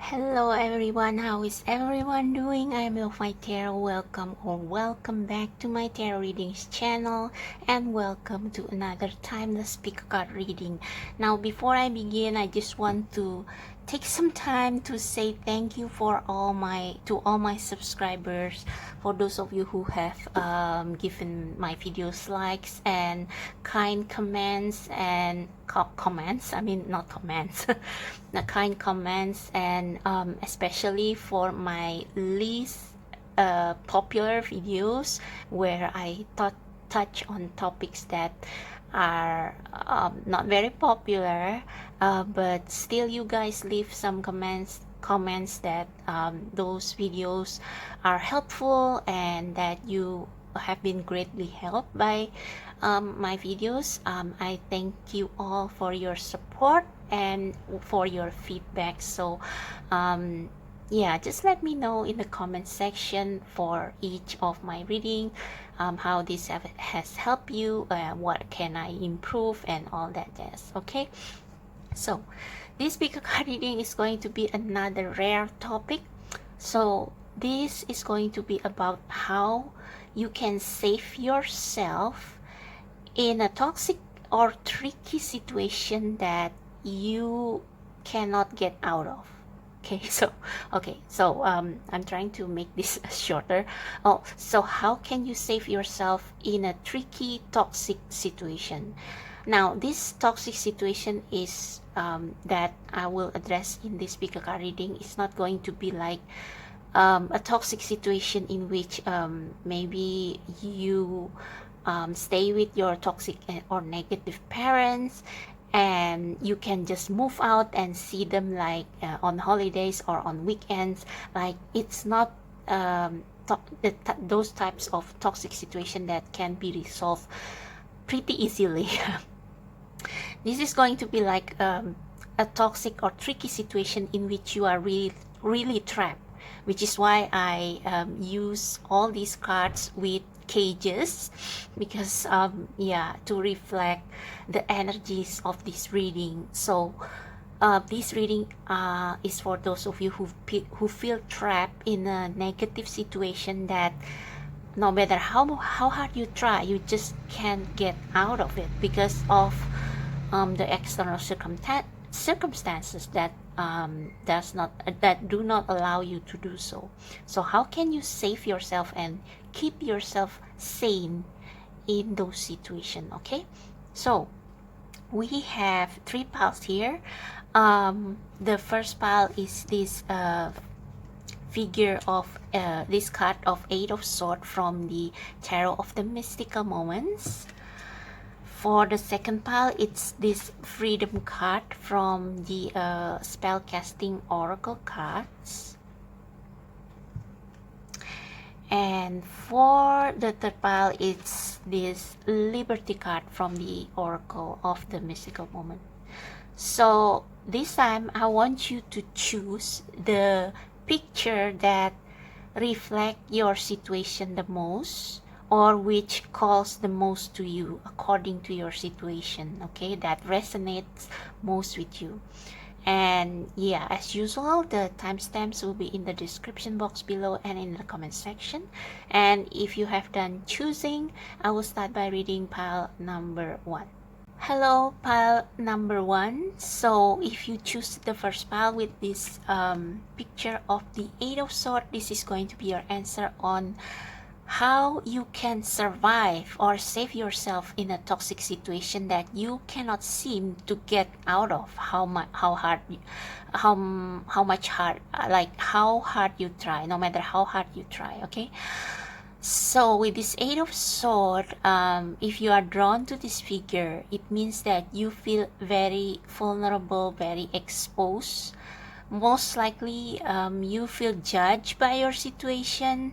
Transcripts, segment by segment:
Hello everyone, how is everyone doing? I'm Love My Tarot. Welcome back to my tarot readings channel, and welcome to another timeless pick card reading. Now before I begin, I just want to take some time to say thank you for all my subscribers, for those of you who have given my videos likes and kind comments and comments, I mean not comments the kind comments, and especially for my least popular videos where I touch on topics that are not very popular, but still you guys leave some comments that those videos are helpful and that you have been greatly helped by my videos. I thank you all for your support and for your feedback. So yeah, just let me know in the comment section for each of my reading how this has helped you, what can I improve, and all that jazz. Okay, so this pick card reading is going to be another rare topic. So this is going to be about how you can save yourself in a toxic or tricky situation that you cannot get out of. So I'm trying to make this shorter. So how can you save yourself in a tricky, toxic situation? Now, this toxic situation is that I will address in this pick card reading is not going to be like a toxic situation in which maybe you stay with your toxic or negative parents and you can just move out and see them like on holidays or on weekends. Like, it's not those types of toxic situation that can be resolved pretty easily. This is going to be like a toxic or tricky situation in which you are really trapped, which is why I use all these cards with cages, because yeah, to reflect the energies of this reading. So this reading is for those of you who feel trapped in a negative situation that no matter how hard you try, you just can't get out of it because of the external circumstances that do not allow you to do so. So how can you save yourself and keep yourself sane in those situations? Okay, so we have three piles here. The first pile is this figure of this card of Eight of Swords from the Tarot of the Mystical Moments. For the second pile, it's this Freedom card from the Spellcasting Oracle cards. And for the third pile, it's this Liberty card from the Oracle of the Mystical Moment. So this time, I want you to choose the picture that reflects your situation the most, or which calls the most to you according to your situation, okay, that resonates most with you. And yeah, as usual, the timestamps will be in the description box below and in the comment section. And if you have done choosing, I will start by reading pile number 1. Hello, pile number 1. So if you choose the first pile with this picture of the Eight of Swords, this is going to be your answer on how you can survive or save yourself in a toxic situation that you cannot seem to get out of. How much hard you try, no matter how hard you try. Okay, so with this Eight of Swords, if you are drawn to this figure, it means that you feel very vulnerable, very exposed. Most likely you feel judged by your situation.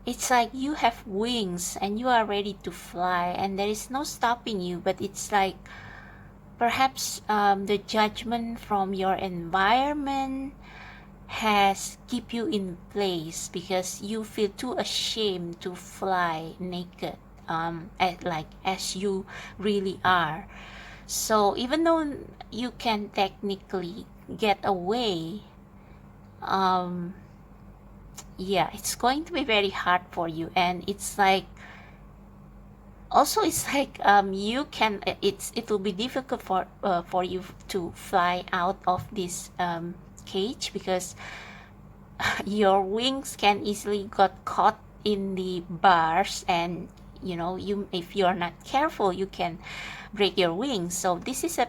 It's like you have wings and you are ready to fly and there is no stopping you, but it's like perhaps the judgment from your environment has keep you in place because you feel too ashamed to fly naked as you really are. So even though you can technically get away, yeah, it's going to be very hard for you. And it's like, also it's like, you can, it will be difficult for you to fly out of this cage, because your wings can easily got caught in the bars, and you know, you, if you're not careful, you can break your wings. So this is a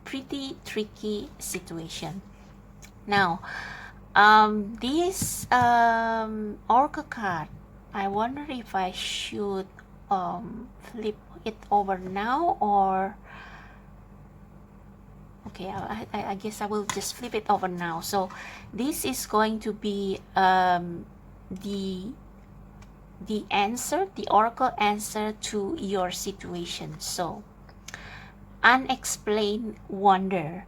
pretty tricky situation. Now, this oracle card, I wonder if I should flip it over now, or okay, I guess I will just flip it over now. So this is going to be the answer, the oracle answer to your situation. So, unexplained wonder.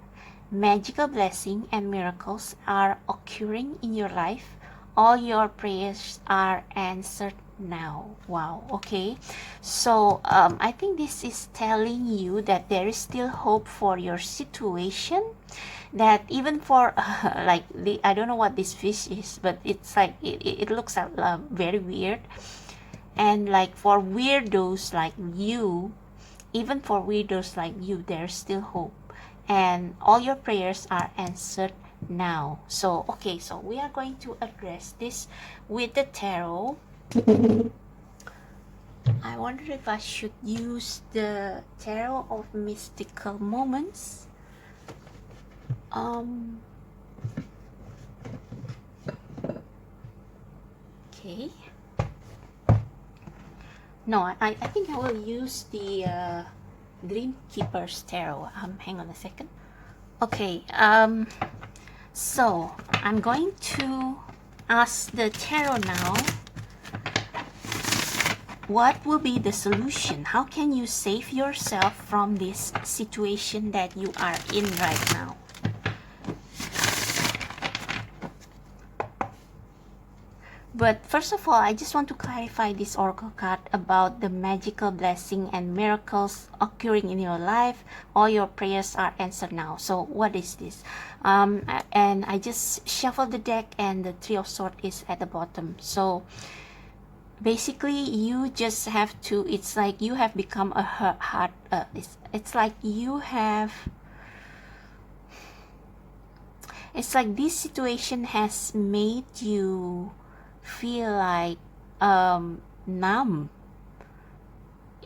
Magical blessing and miracles are occurring in your life. All your prayers are answered now. Wow. Okay, so I think this is telling you that there is still hope for your situation, that even for like the, I don't know what this fish is, but it's like it looks very weird. And like for weirdos like you, even for weirdos like you, there's still hope, and all your prayers are answered now. So okay, so we are going to address this with the tarot. I wonder if I should use the tarot of mystical moments. Okay, no, I think I will use the Dream Keeper's tarot. Hang on a second. Okay, so I'm going to ask the tarot now, what will be the solution? How can you save yourself from this situation that you are in right now? But first of all, I just want to clarify this oracle card about the magical blessing and miracles occurring in your life. All your prayers are answered now. So what is this? And I just shuffled the deck, and the Three of Swords is at the bottom. So basically, you just have to, it's like you have become a heart, it's like you have, it's like this situation has made you feel like numb.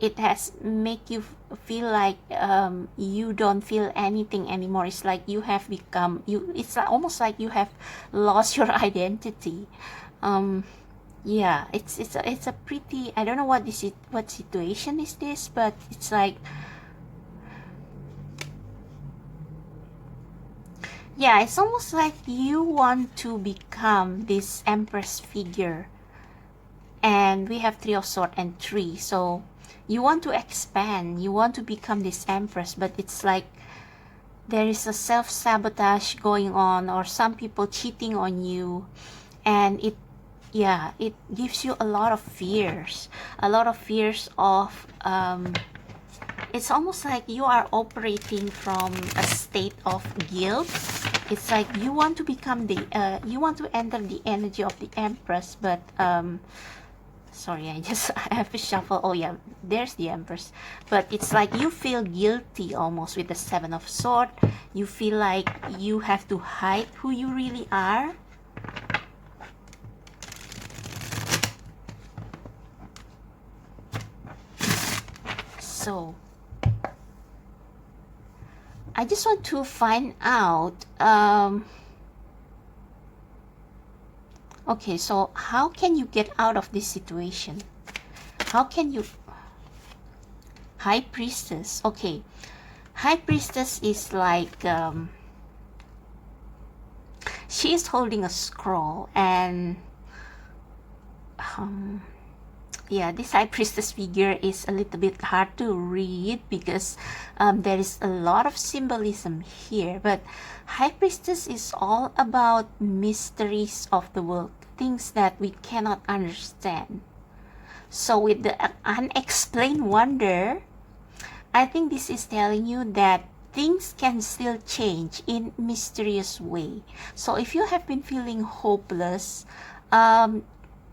It has made you feel like you don't feel anything anymore. It's like you have become, it's almost like you have lost your identity. Yeah, it's a pretty, I don't know what situation is this, but it's like, yeah, it's almost like you want to become this Empress figure. And we have Three of Swords and Three. So you want to expand, you want to become this Empress, but it's like there is a self-sabotage going on, or some people cheating on you, and it gives you a lot of fears, of it's almost like you are operating from a state of guilt. It's like you want to become the you want to enter the energy of the Empress, but sorry, I have to shuffle. Oh yeah, there's the Empress. But it's like you feel guilty almost with the Seven of Swords. You feel like you have to hide who you really are. So I just want to find out, okay, so how can you get out of this situation? How can you... High Priestess. Okay, High Priestess is like, she is holding a scroll, and yeah, this High Priestess figure is a little bit hard to read, because there is a lot of symbolism here. But High Priestess is all about mysteries of the world, things that we cannot understand. So with the unexplained wonder, I think this is telling you that things can still change in mysterious way. So if you have been feeling hopeless,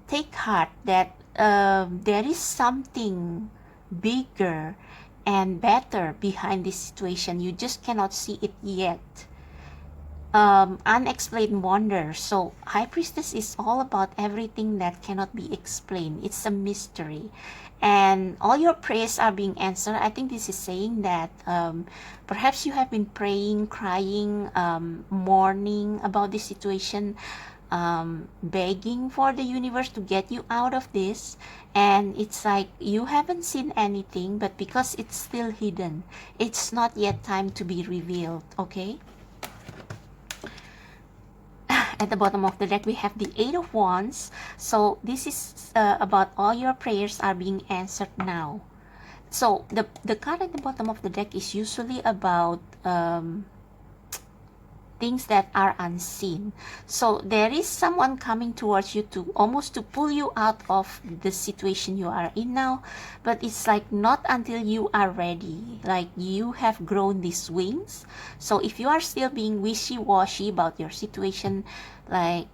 take heart that there is something bigger and better behind this situation. You just cannot see it yet. Unexplained wonder. So High Priestess is all about everything that cannot be explained. It's a mystery, and all your prayers are being answered. I think this is saying that perhaps you have been praying, crying, mourning about this situation, begging for the universe to get you out of this, and it's like you haven't seen anything, but because it's still hidden, it's not yet time to be revealed. Okay. At the bottom of the deck, we have the Eight of Wands. So this is about all your prayers are being answered now. So the card at the bottom of the deck is usually about things that are unseen. So there is someone coming towards you to almost to pull you out of the situation you are in now, but it's like not until you are ready, like you have grown these wings. So if you are still being wishy-washy about your situation, like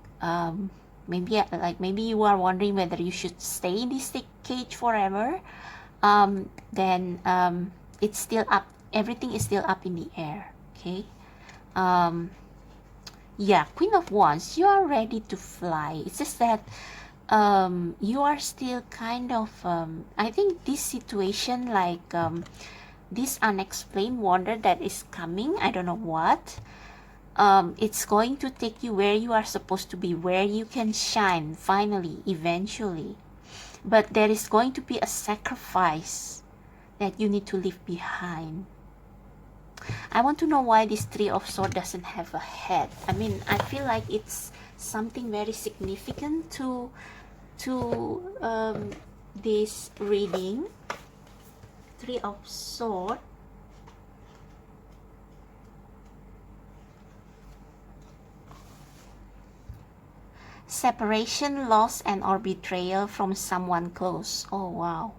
maybe you are wondering whether you should stay in this cage forever, then it's still up, everything is still up in the air. Okay. Yeah, Queen of Wands, you are ready to fly. It's just that you are still kind of I think this situation, like this unexplained wonder that is coming, I don't know what, it's going to take you where you are supposed to be, where you can shine finally, eventually. But there is going to be a sacrifice that you need to leave behind. I want to know why this Three of Swords doesn't have a head. I mean, I feel like it's something very significant to this reading. Three of Swords. Separation, loss, and or betrayal from someone close. Oh, wow.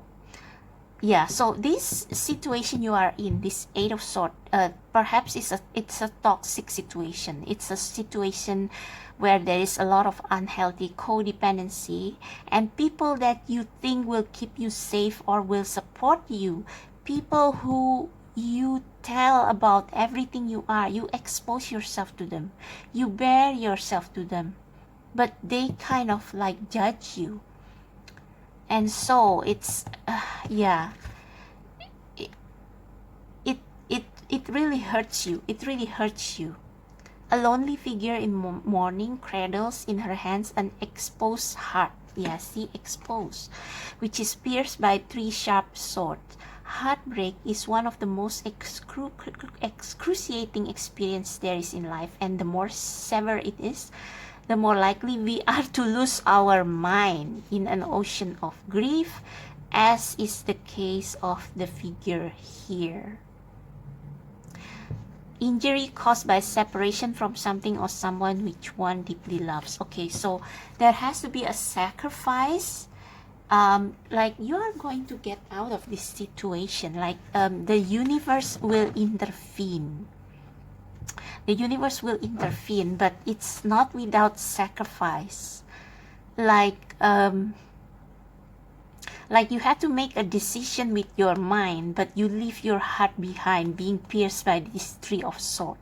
Yeah, so this situation you are in, this Eight of Swords, perhaps it's a toxic situation. It's a situation where there is a lot of unhealthy codependency, and people that you think will keep you safe or will support you, people who you tell about everything you are, you expose yourself to them, you bare yourself to them, but they kind of like judge you. And so it's yeah, it really hurts you. It really hurts you. A lonely figure in mourning cradles in her hands an exposed heart. Yeah, see, exposed, which is pierced by three sharp swords. Heartbreak is one of the most excruciating experiences there is in life, and the more severe it is, the more likely we are to lose our mind in an ocean of grief, as is the case of the figure here. Injury caused by separation from something or someone which one deeply loves. Okay, so there has to be a sacrifice. Like you are going to get out of this situation. Like the universe will intervene. The universe will intervene, but it's not without sacrifice. Like you have to make a decision with your mind, but you leave your heart behind, being pierced by this Three of Swords.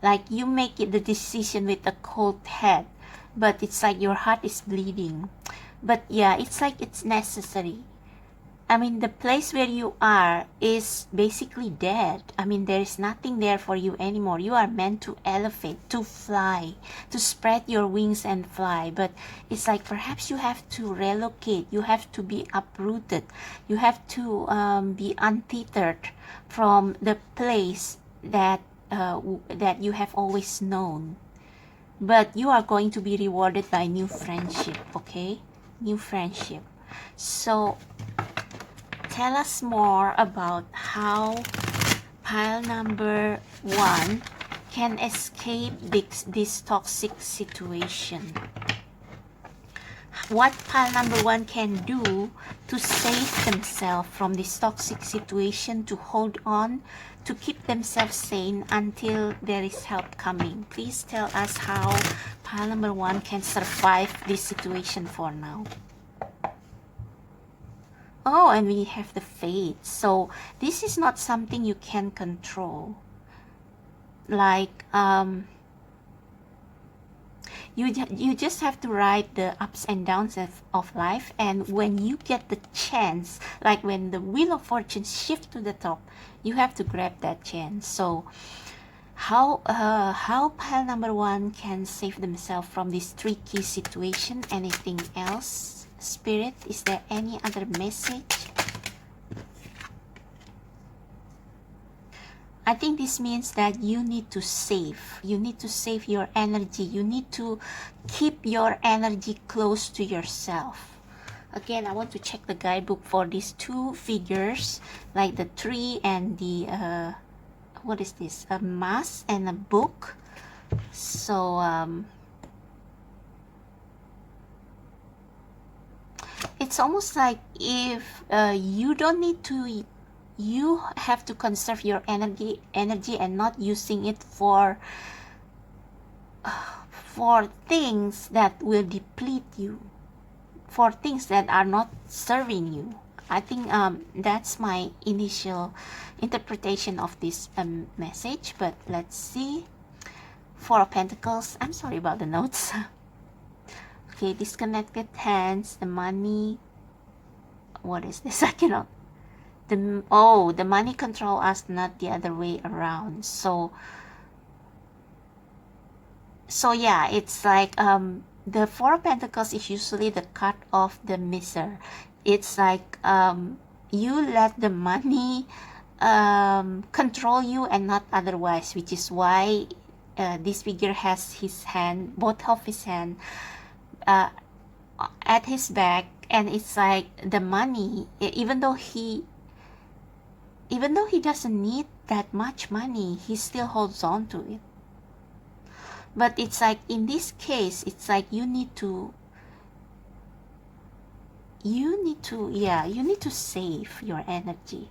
Like you make it the decision with a cold head, but it's like your heart is bleeding. But yeah, it's like it's necessary. I mean, the place where you are is basically dead. I mean, there is nothing there for you anymore. You are meant to elevate, to fly, to spread your wings and fly. But it's like perhaps you have to relocate. You have to be uprooted. You have to be untethered from the place that that you have always known. But you are going to be rewarded by new friendship, okay? New friendship. So tell us more about how pile number 1 can escape this toxic situation. what pile number one can do to save themselves from this toxic situation, to hold on, to keep themselves sane until there is help coming. Please tell us how pile number one can survive this situation for now. Oh, and we have the fate. So this is not something you can control. Like, you just have to ride the ups and downs of life, and when you get the chance, like when the wheel of fortune shifts to the top, you have to grab that chance. So how pile number one can save themselves from this tricky situation? Anything else, Spirit? Is there any other message? I think this means that you need to save. You need to save your energy. You need to keep your energy close to yourself. Again, I want to check the guidebook for these two figures, like the tree and the, what is this? A mask and a book. So, it's almost like if you don't need to, you have to conserve your energy and not using it for things that will deplete you, for things that are not serving you. I think that's my initial interpretation of this message, but let's see. Four of Pentacles. I'm sorry about the notes. Okay, disconnected hands, the money. What is this? I cannot. The money control us, not the other way around. So yeah, it's like the Four of Pentacles is usually the card of the miser. It's like you let the money control you and not otherwise, which is why this figure has his hand, both of his hand at his back, and it's like the money, even though he doesn't need that much money, he still holds on to it. But it's like in this case, it's like you need to save your energy.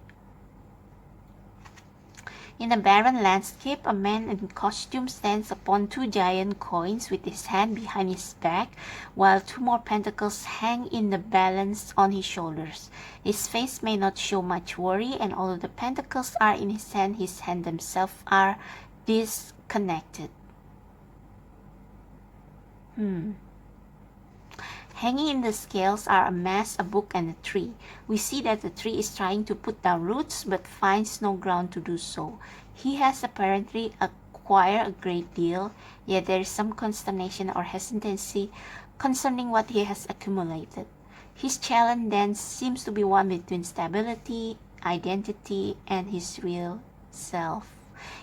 In a barren landscape, a man in costume stands upon two giant coins with his hand behind his back, while two more pentacles hang in the balance on his shoulders. His face may not show much worry, and although the pentacles are in his hand themselves are disconnected. Hanging in the scales are a mask, a book, and a tree. We see that the tree is trying to put down roots but finds no ground to do so. He has apparently acquired a great deal, yet there is some consternation or hesitancy concerning what he has accumulated. His challenge then seems to be one between stability, identity, and his real self.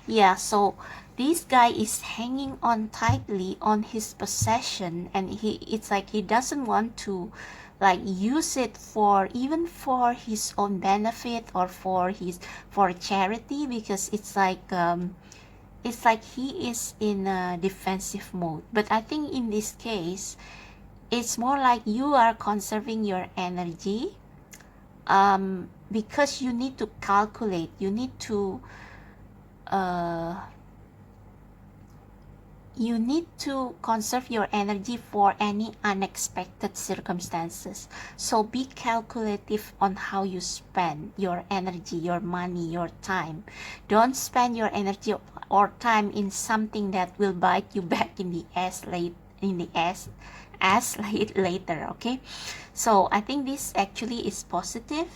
Yeah, so this guy is hanging on tightly on his possession, and it's like he doesn't want to like use it for even for his own benefit or for charity, because it's like he is in a defensive mode. But I think in this case it's more like you are conserving your energy because you need to calculate, you need to conserve your energy for any unexpected circumstances. So be calculative on how you spend your energy, your money, your time. Don't spend your energy or time in something that will bite you back in the ass later, okay? So I think this actually is positive.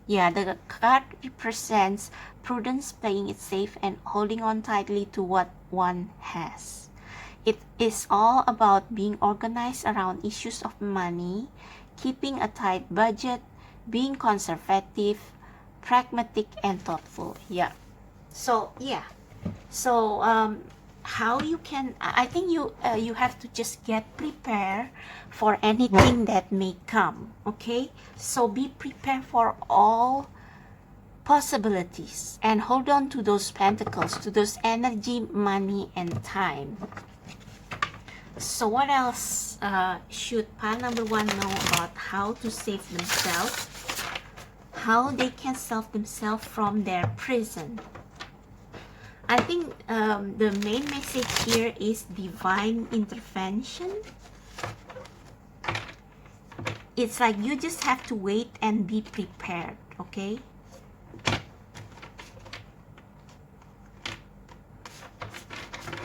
Yeah, the card represents prudence, playing it safe, and holding on tightly to what one has. It is all about being organized around issues of money, keeping a tight budget, being conservative, pragmatic, and thoughtful. Yeah. So yeah. So how you can, I think you have to just get prepared for anything that may come, okay? So be prepared for all possibilities and hold on to those pentacles, to those energy, money, and time. So what else should pile number one know about how to save themselves? How they can save themselves from their prison? I think the main message here is divine intervention. It's like you just have to wait and be prepared, okay?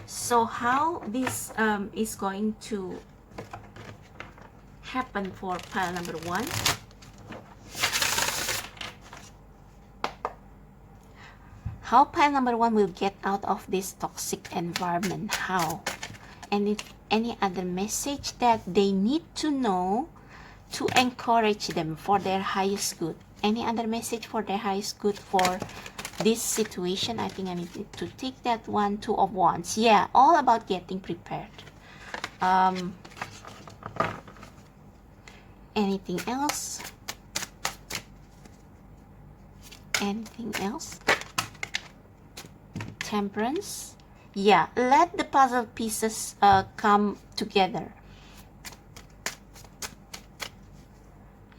So how this is going to happen for pile number one? How pile number one will get out of this toxic environment? How? And if any other message that they need to know to encourage them for their highest good? Any other message for their highest good for this situation? I think I need to take that one. Two of Wands. Yeah, all about getting prepared. Anything else? Anything else? Temperance. Yeah, let the puzzle pieces come together.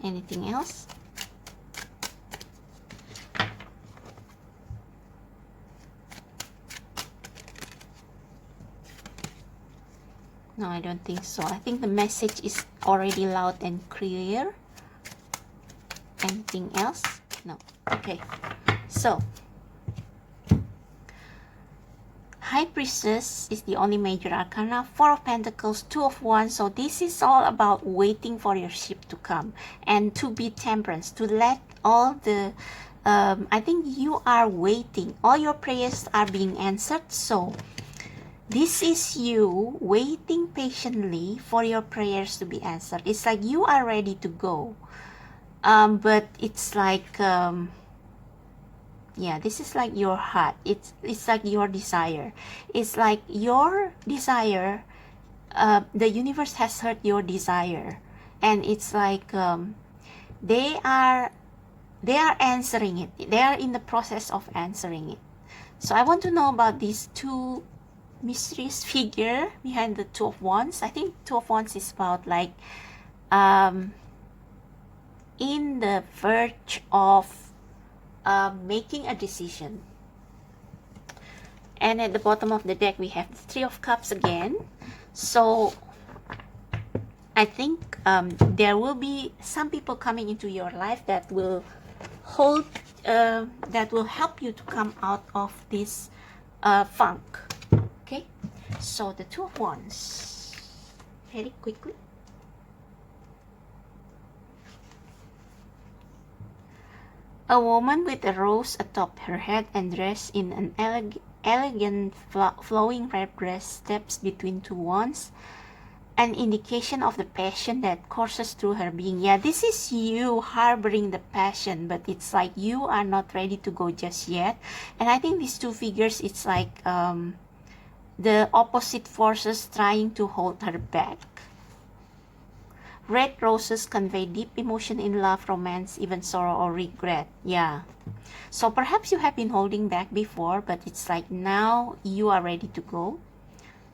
Anything else? No, I don't think so. I think the message is already loud and clear. Anything else? No. Okay. So, High Priestess is the only major arcana. Four of Pentacles, Two of Wands. So this is all about waiting for your ship to come and to be temperance, to let all the I think you are waiting. All your prayers are being answered. So this is you waiting patiently for your prayers to be answered. It's like you are ready to go. But it's like yeah, this is like your heart. It's like your desire. It's like your desire. The universe has heard your desire, and it's like they are answering it. They are in the process of answering it. So I want to know about these two mysterious figure behind the Two of Wands. I think Two of Wands is about like in the verge of making a decision. And at the bottom of the deck we have the Three of Cups again. So I think there will be some people coming into your life that will hold that will help you to come out of this funk. Okay, so the Two of Wands, very quickly. A woman with a rose atop her head and dressed in an elegant flowing red dress steps between two wands, an indication of the passion that courses through her being. Yeah, this is you harboring the passion, but it's like you are not ready to go just yet. And I think these two figures, it's like the opposite forces trying to hold her back. Red roses convey deep emotion in love, romance, even sorrow or regret. Yeah. So perhaps you have been holding back before, but it's like now you are ready to go.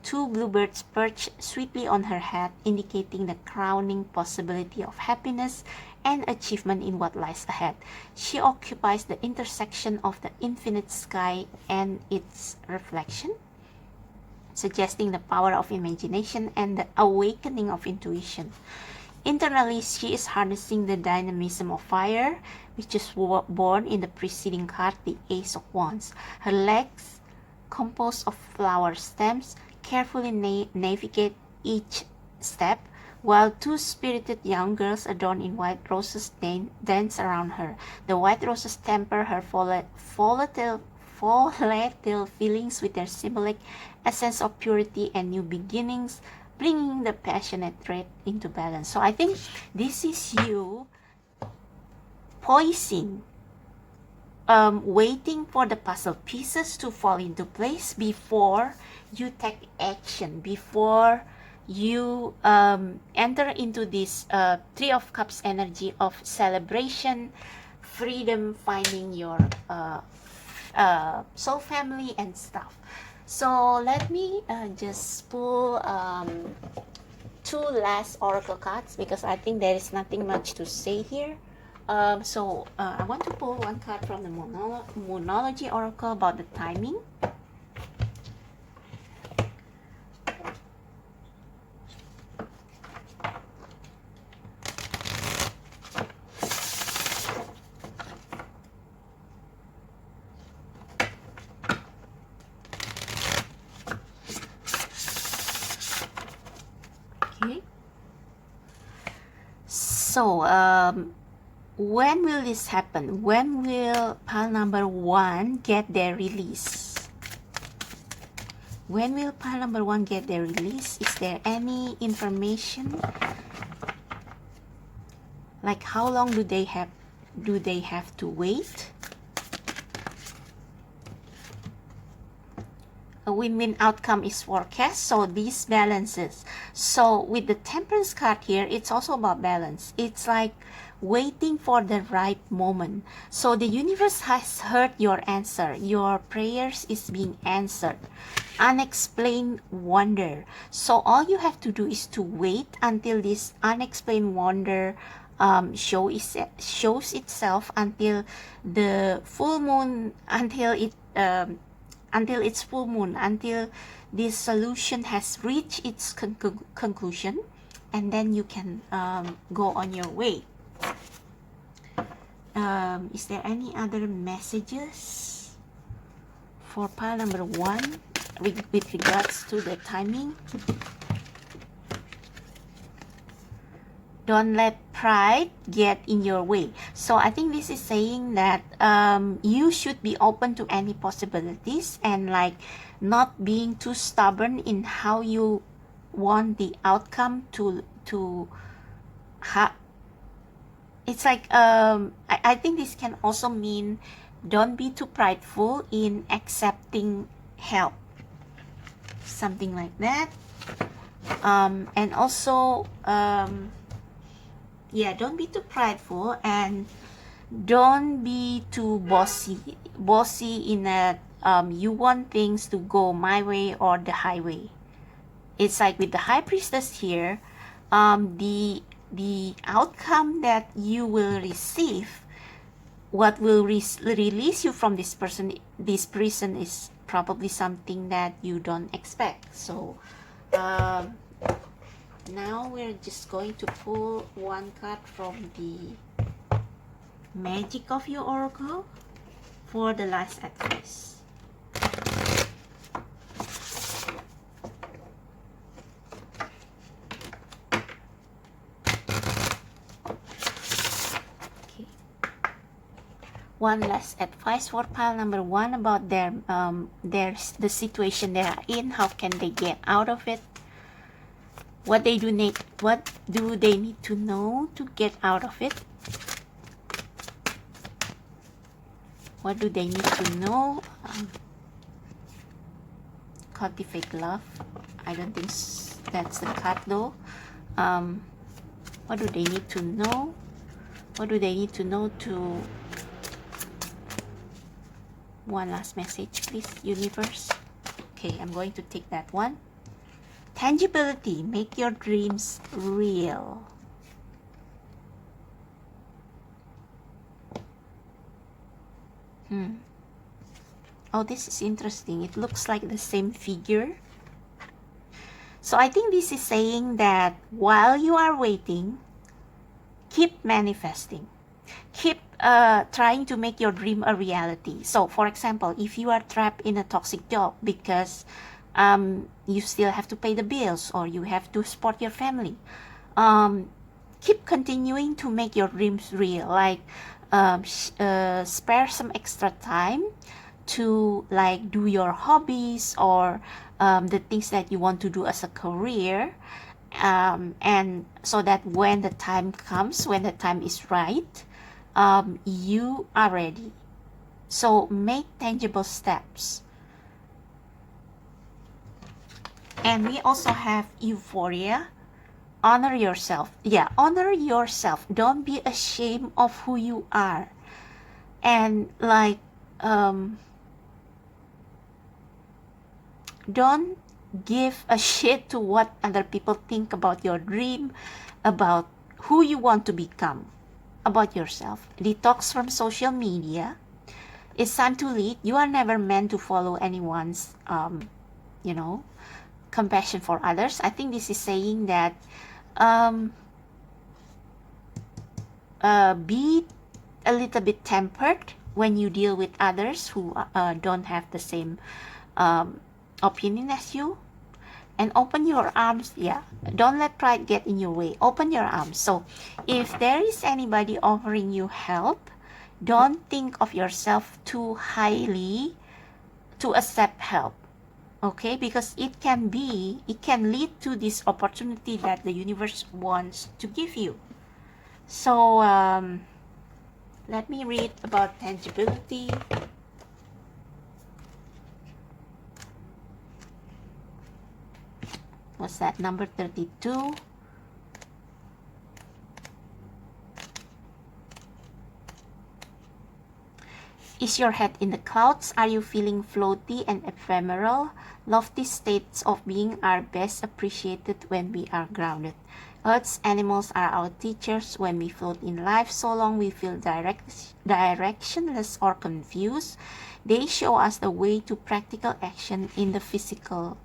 Two bluebirds perch sweetly on her head, indicating the crowning possibility of happiness and achievement in what lies ahead. She occupies the intersection of the infinite sky and its reflection, suggesting the power of imagination and the awakening of intuition. Internally, she is harnessing the dynamism of fire, which is born in the preceding card, the Ace of Wands. Her legs, composed of flower stems, carefully navigate each step, while two spirited young girls adorned in white roses dance around her. The white roses temper her volatile feelings with their symbolic essence of purity and new beginnings, bringing the passionate trait into balance. So I think this is you poising, waiting for the puzzle pieces to fall into place before you take action, before you enter into this Three of Cups energy of celebration, freedom, finding your soul family and stuff. So let me just pull two last oracle cards, because I think there is nothing much to say here. I want to pull one card from the Moonology Oracle about the timing. Okay. So, when will this happen? When will pile number 1 get their release? When will pile number 1 get their release? Is there any information? Like, how long do they have to wait? A win-win outcome is forecast, so these balances. So with the Temperance card here, it's also about balance. It's like waiting for the right moment. So the universe has heard your answer. Your prayers is being answered. Unexplained wonder. So all you have to do is to wait until this unexplained wonder shows itself, until the full moon, until it's full moon, until this solution has reached its conclusion, and then you can go on your way. Is there any other messages for pile number 1 with regards to the timing? Don't let pride get in your way. So I think this is saying that you should be open to any possibilities, and like not being too stubborn in how you want the outcome to it's like I think this can also mean don't be too prideful in accepting help, something like that. And also yeah, don't be too prideful, and don't be too bossy in that you want things to go my way or the highway. It's like with the High Priestess here, the outcome that you will receive, what will release you from this prison is probably something that you don't expect. So now we're just going to pull one card from the Magic of Your Oracle for the last advice. Okay. One last advice for pile number 1 about the situation they are in. How can they get out of it? What do they need to know to get out of it? What do they need to know? Cultivate love. I don't think that's the card though. What do they need to know? What do they need to know to... One last message, please, universe. Okay, I'm going to take that one. Tangibility. Make your dreams real. Oh, this is interesting. It looks like the same figure. So I think this is saying that while you are waiting, keep manifesting. Keep trying to make your dream a reality. So for example, if you are trapped in a toxic job because you still have to pay the bills or you have to support your family, keep continuing to make your dreams real. Like spare some extra time to like do your hobbies or the things that you want to do as a career, and so that when the time comes, when the time is right, you are ready. So make tangible steps. And we also have euphoria. Honor yourself. Yeah, honor yourself. Don't be ashamed of who you are. And like don't give a shit to what other people think about your dream, about who you want to become, about yourself. Detox from social media. It's time to lead. You are never meant to follow anyone's, compassion for others. I think this is saying that be a little bit tempered when you deal with others who don't have the same opinion as you, and open your arms. Yeah, don't let pride get in your way. Open your arms. So if there is anybody offering you help, don't think of yourself too highly to accept help, okay? Because it can lead to this opportunity that the universe wants to give you. So let me read about tangibility. What's that? Number 32. Is your head in the clouds? Are you feeling floaty and ephemeral? Lofty states of being are best appreciated when we are grounded. Earth's animals are our teachers. When we float in life so long we feel directionless or confused, they show us the way to practical action in the physical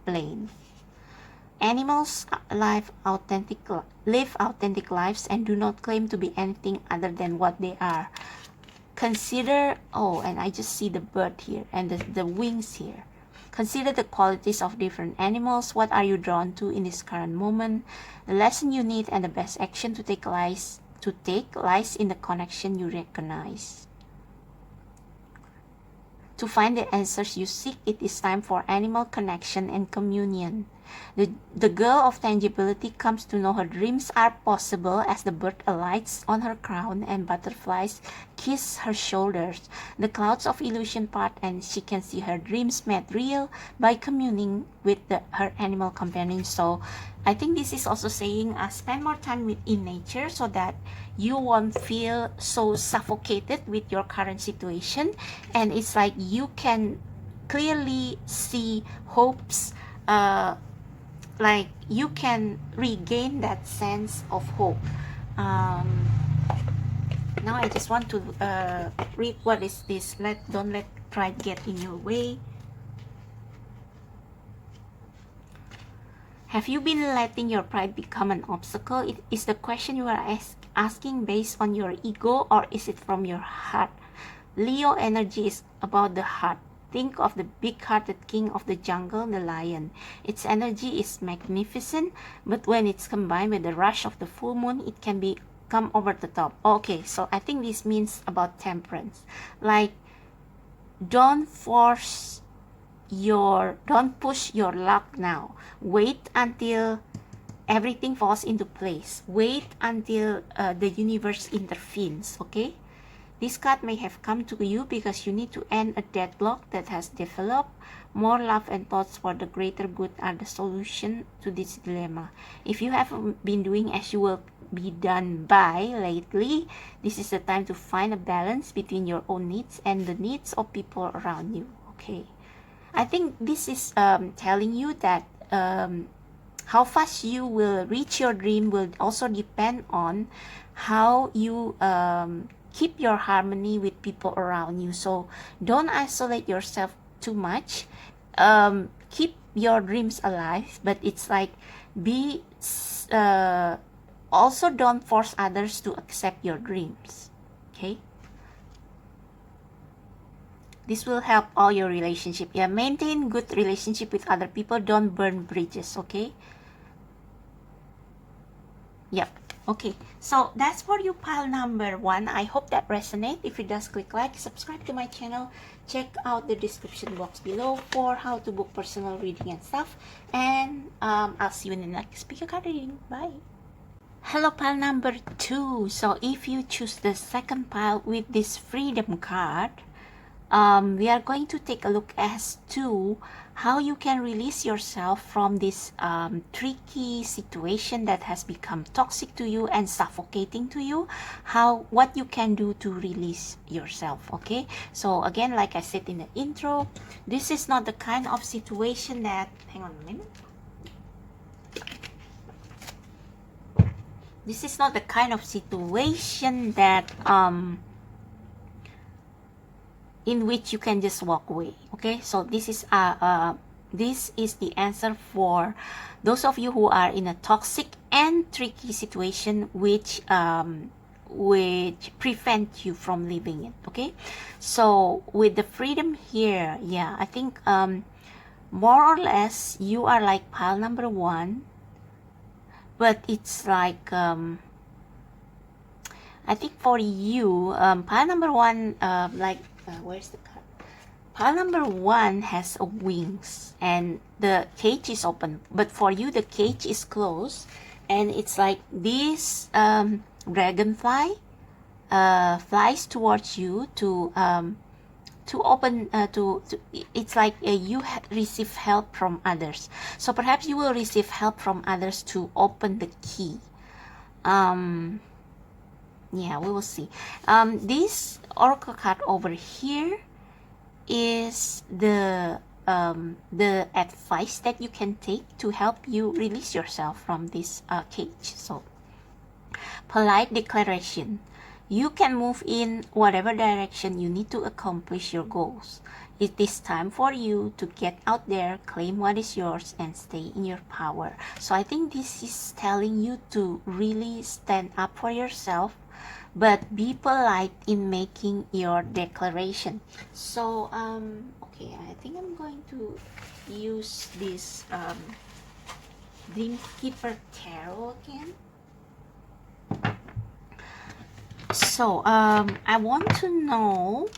plane. Animals live authentic lives and do not claim to be anything other than what they are. Consider, and I just see the bird here and the wings here. Consider the qualities of different animals. What are you drawn to in this current moment? The lesson you need and the best action to take lies in the connection you recognize. To find the answers you seek, it is time for animal connection and communion. The girl of tangibility comes to know her dreams are possible as the bird alights on her crown and butterflies kiss her shoulders. The clouds of illusion part and she can see her dreams made real by communing with her animal companions. So I think this is also saying spend more time in nature so that you won't feel so suffocated with your current situation, and it's like you can clearly see hopes, like you can regain that sense of hope. Now I just want to read what is this. Don't let pride get in your way. Have you been letting your pride become an obstacle? It is the question you are asking based on your ego, or is it from your heart? Leo energy is about the heart. Think of the big-hearted king of the jungle, the lion. Its energy is magnificent, but when it's combined with the rush of the full moon, it can come over the top. Okay, so I think this means about temperance. Like, don't push your luck now. Wait until everything falls into place. Wait until the universe intervenes, okay? This card may have come to you because you need to end a deadlock that has developed. More love and thoughts for the greater good are the solution to this dilemma. If you haven't been doing as you will be done by lately, this is the time to find a balance between your own needs and the needs of people around you, okay? I think this is telling you that how fast you will reach your dream will also depend on how you keep your harmony with people around you. So don't isolate yourself too much. Keep your dreams alive, but it's like also don't force others to accept your dreams, okay? This will help all your relationship. Yeah, maintain good relationship with other people. Don't burn bridges, okay? Yep. Okay, so that's for you, pile number 1. I hope that resonates. If it does, click like, subscribe to my channel, check out the description box below for how to book personal reading and stuff, and I'll see you in the next pick a card reading. Bye. Hello, pile number 2. So if you choose the second pile with this freedom card, we are going to take a look as to how you can release yourself from this tricky situation that has become toxic to you and suffocating to you. What you can do to release yourself. Okay, so again, like I said in the intro, this is not the kind of situation that, hang on a minute, this is not the kind of situation that in which you can just walk away. Okay, so this is the answer for those of you who are in a toxic and tricky situation which prevent you from leaving it. Okay, so with the freedom here, yeah, I think more or less you are like pile number 1, but it's like I think for you, pile number 1, where's the card? Pile number 1 has a wings and the cage is open, but for you the cage is closed, and it's like this dragonfly flies towards you to open it's like you receive help from others. So perhaps you will receive help from others to open the key. Yeah, we will see. This oracle card over here is the advice that you can take to help you release yourself from this cage. So polite declaration: you can move in whatever direction you need to accomplish your goals. It is time for you to get out there, claim what is yours, and stay in your power. So I think this is telling you to really stand up for yourself, but be polite in making your declaration. So okay, I think I'm going to use this Dream Keeper Tarot again. So I want to know,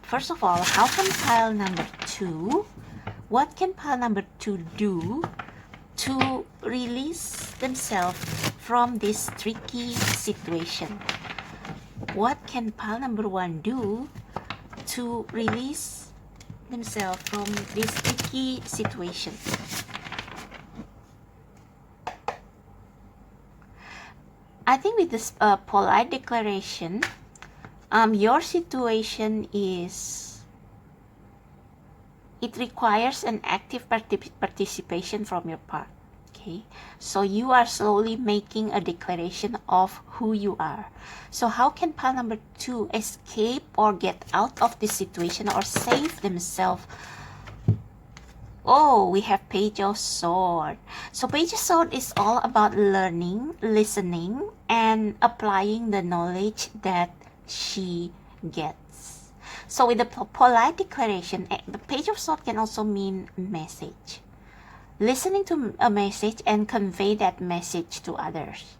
first of all, how can pile number 2, what can pile number 2 do to release themselves from this tricky situation? What can pile number 1 do to release themselves from this tricky situation? I think with this polite declaration, your situation it requires an active participation from your part. Okay, so you are slowly making a declaration of who you are. So how can pile number 2 escape or get out of this situation or save themselves? Oh, we have Page of Sword. So Page of Sword is all about learning, listening, and applying the knowledge that she gets. So with the polite declaration, the Page of Sword can also mean message. Listening to a message and convey that message to others.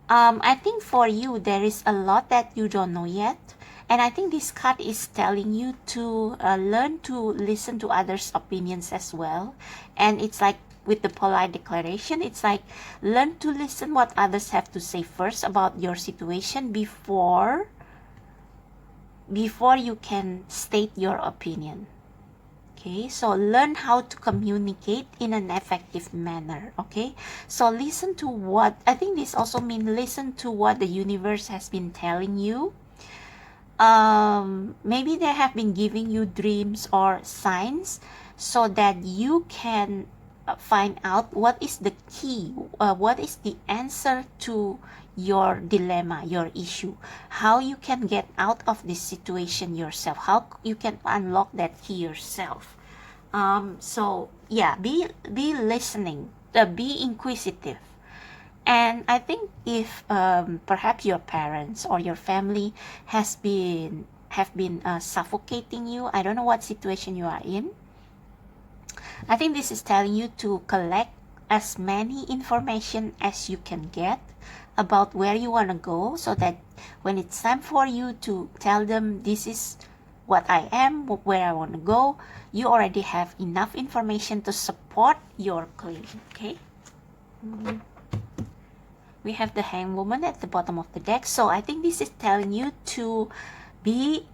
I think for you, there is a lot that you don't know yet. And I think this card is telling you to learn to listen to others' opinions as well. And it's like with the polite declaration, it's like learn to listen what others have to say first about your situation before you can state your opinion. Okay, so learn how to communicate in an effective manner. Okay, so listen to what, I think this also means listen to what the universe has been telling you. Maybe they have been giving you dreams or signs so that you can find out what is the key, what is the answer to your dilemma, your issue, how you can get out of this situation yourself, how you can unlock that key yourself. So yeah, be listening, be inquisitive. And I think if perhaps your parents or your family have been suffocating you, I don't know what situation you are in, I think this is telling you to collect as many information as you can get about where you want to go, so that when it's time for you to tell them this is what I am, where I want to go, you already have enough information to support your claim. Okay. We have the Hanged Woman at the bottom of the deck. So I think this is telling you to be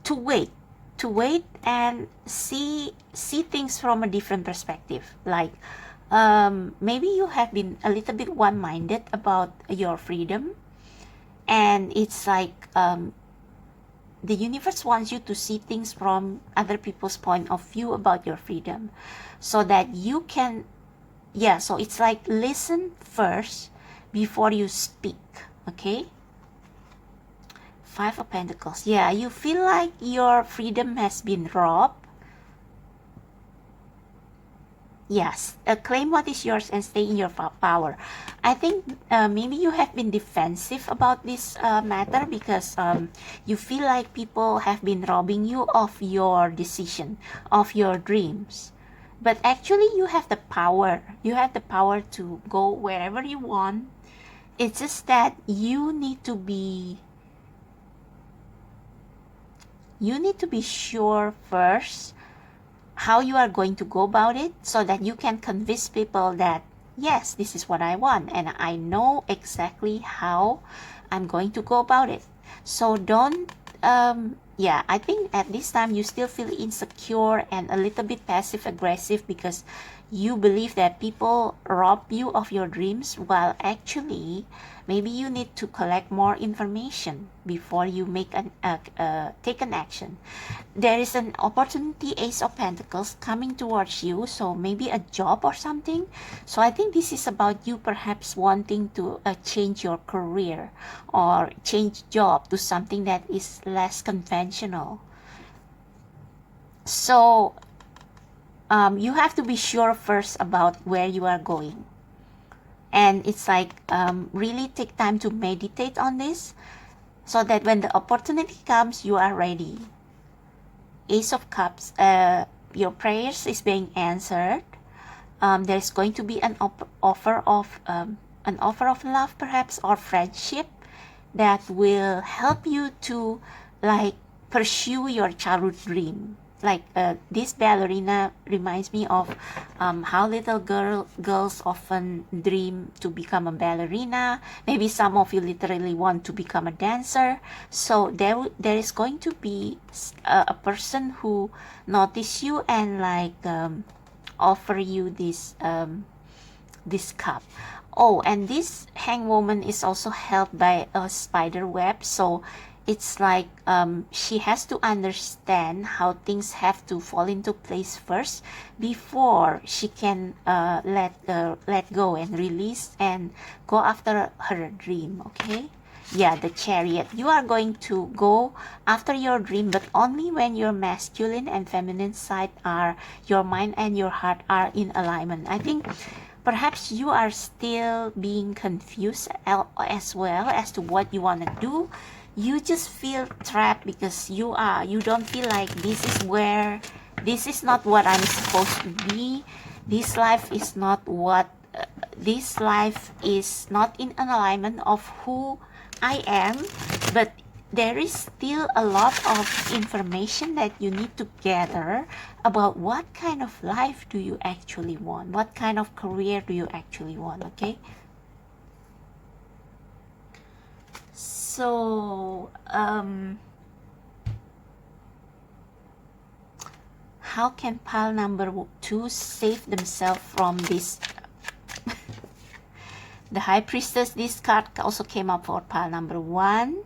to wait and see things from a different perspective. Like maybe you have been a little bit one-minded about your freedom, and it's like the universe wants you to see things from other people's point of view about your freedom, so that you can, yeah, so it's like listen first before you speak. Okay. Five of Pentacles. Yeah, you feel like your freedom has been robbed. Yes, claim what is yours and stay in your power. I think maybe you have been defensive about this matter because you feel like people have been robbing you of your decision, of your dreams. But actually you have the power. You have the power to go wherever you want. It's just that you need to be sure first how you are going to go about it, so that you can convince people that yes, this is what I want and I know exactly how I'm going to go about it. So don't yeah, I think at this time you still feel insecure and a little bit passive aggressive because you believe that people rob you of your dreams, while actually maybe you need to collect more information before you make take an action. There is an opportunity, Ace of Pentacles, coming towards you, so maybe a job or something. So I think this is about you perhaps wanting to change your career or change job to something that is less conventional. So you have to be sure first about where you are going. And it's like really take time to meditate on this, so that when the opportunity comes, you are ready. Ace of Cups, your prayers is being answered. There's going to be an offer of love perhaps, or friendship, that will help you to like pursue your childhood dream. Like this ballerina reminds me of how little girls often dream to become a ballerina. Maybe some of you literally want to become a dancer. So there is going to be a person who notice you and like offer you this this cup. Oh, and this hangwoman is also held by a spider web, so it's like she has to understand how things have to fall into place first before she can let go and release and go after her dream. Okay. Yeah, the Chariot. You are going to go after your dream, but only when your masculine and feminine side are, your mind and your heart are in alignment. I think perhaps you are still being confused as well as to what you want to do. You just feel trapped because you don't feel like this is not what I'm supposed to be. This life is not what this life is not in an alignment of who I am. But there is still a lot of information that you need to gather about what kind of life do you actually want, what kind of career do you actually want. Okay, so how can pile number 2 save themselves from this? The High Priestess, this card also came up for pile number 1.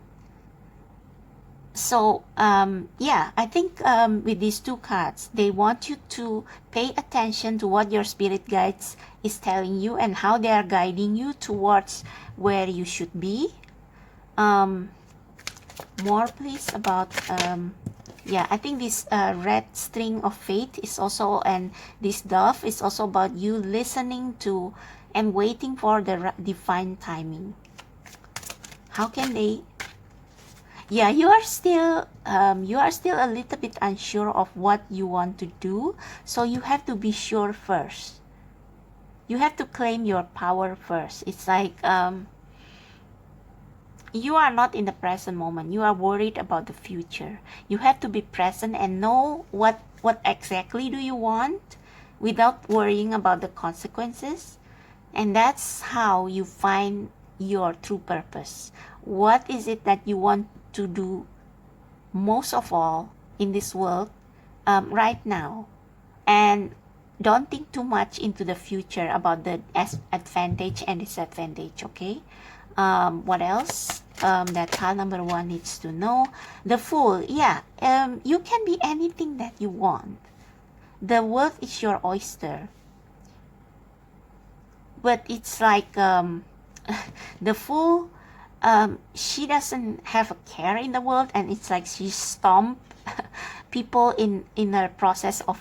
So yeah, I think with these two cards, they want you to pay attention to what your spirit guides is telling you and how they are guiding you towards where you should be. More please about yeah, I think this red string of fate is also, and this dove is also about you listening to and waiting for the divine timing. How can they? Yeah, you are still a little bit unsure of what you want to do, so you have to be sure first. You have to claim your power first. It's like you are not in the present moment. You are worried about the future. You have to be present and know what exactly do you want without worrying about the consequences. And that's how you find your true purpose. What is it that you want to do most of all in this world right now, and don't think too much into the future about the advantage and disadvantage. Okay. What else that pile number 1 needs to know? The Fool. Yeah, you can be anything that you want. The world is your oyster, but it's like the Fool, she doesn't have a care in the world, and it's like she stomp people in her process of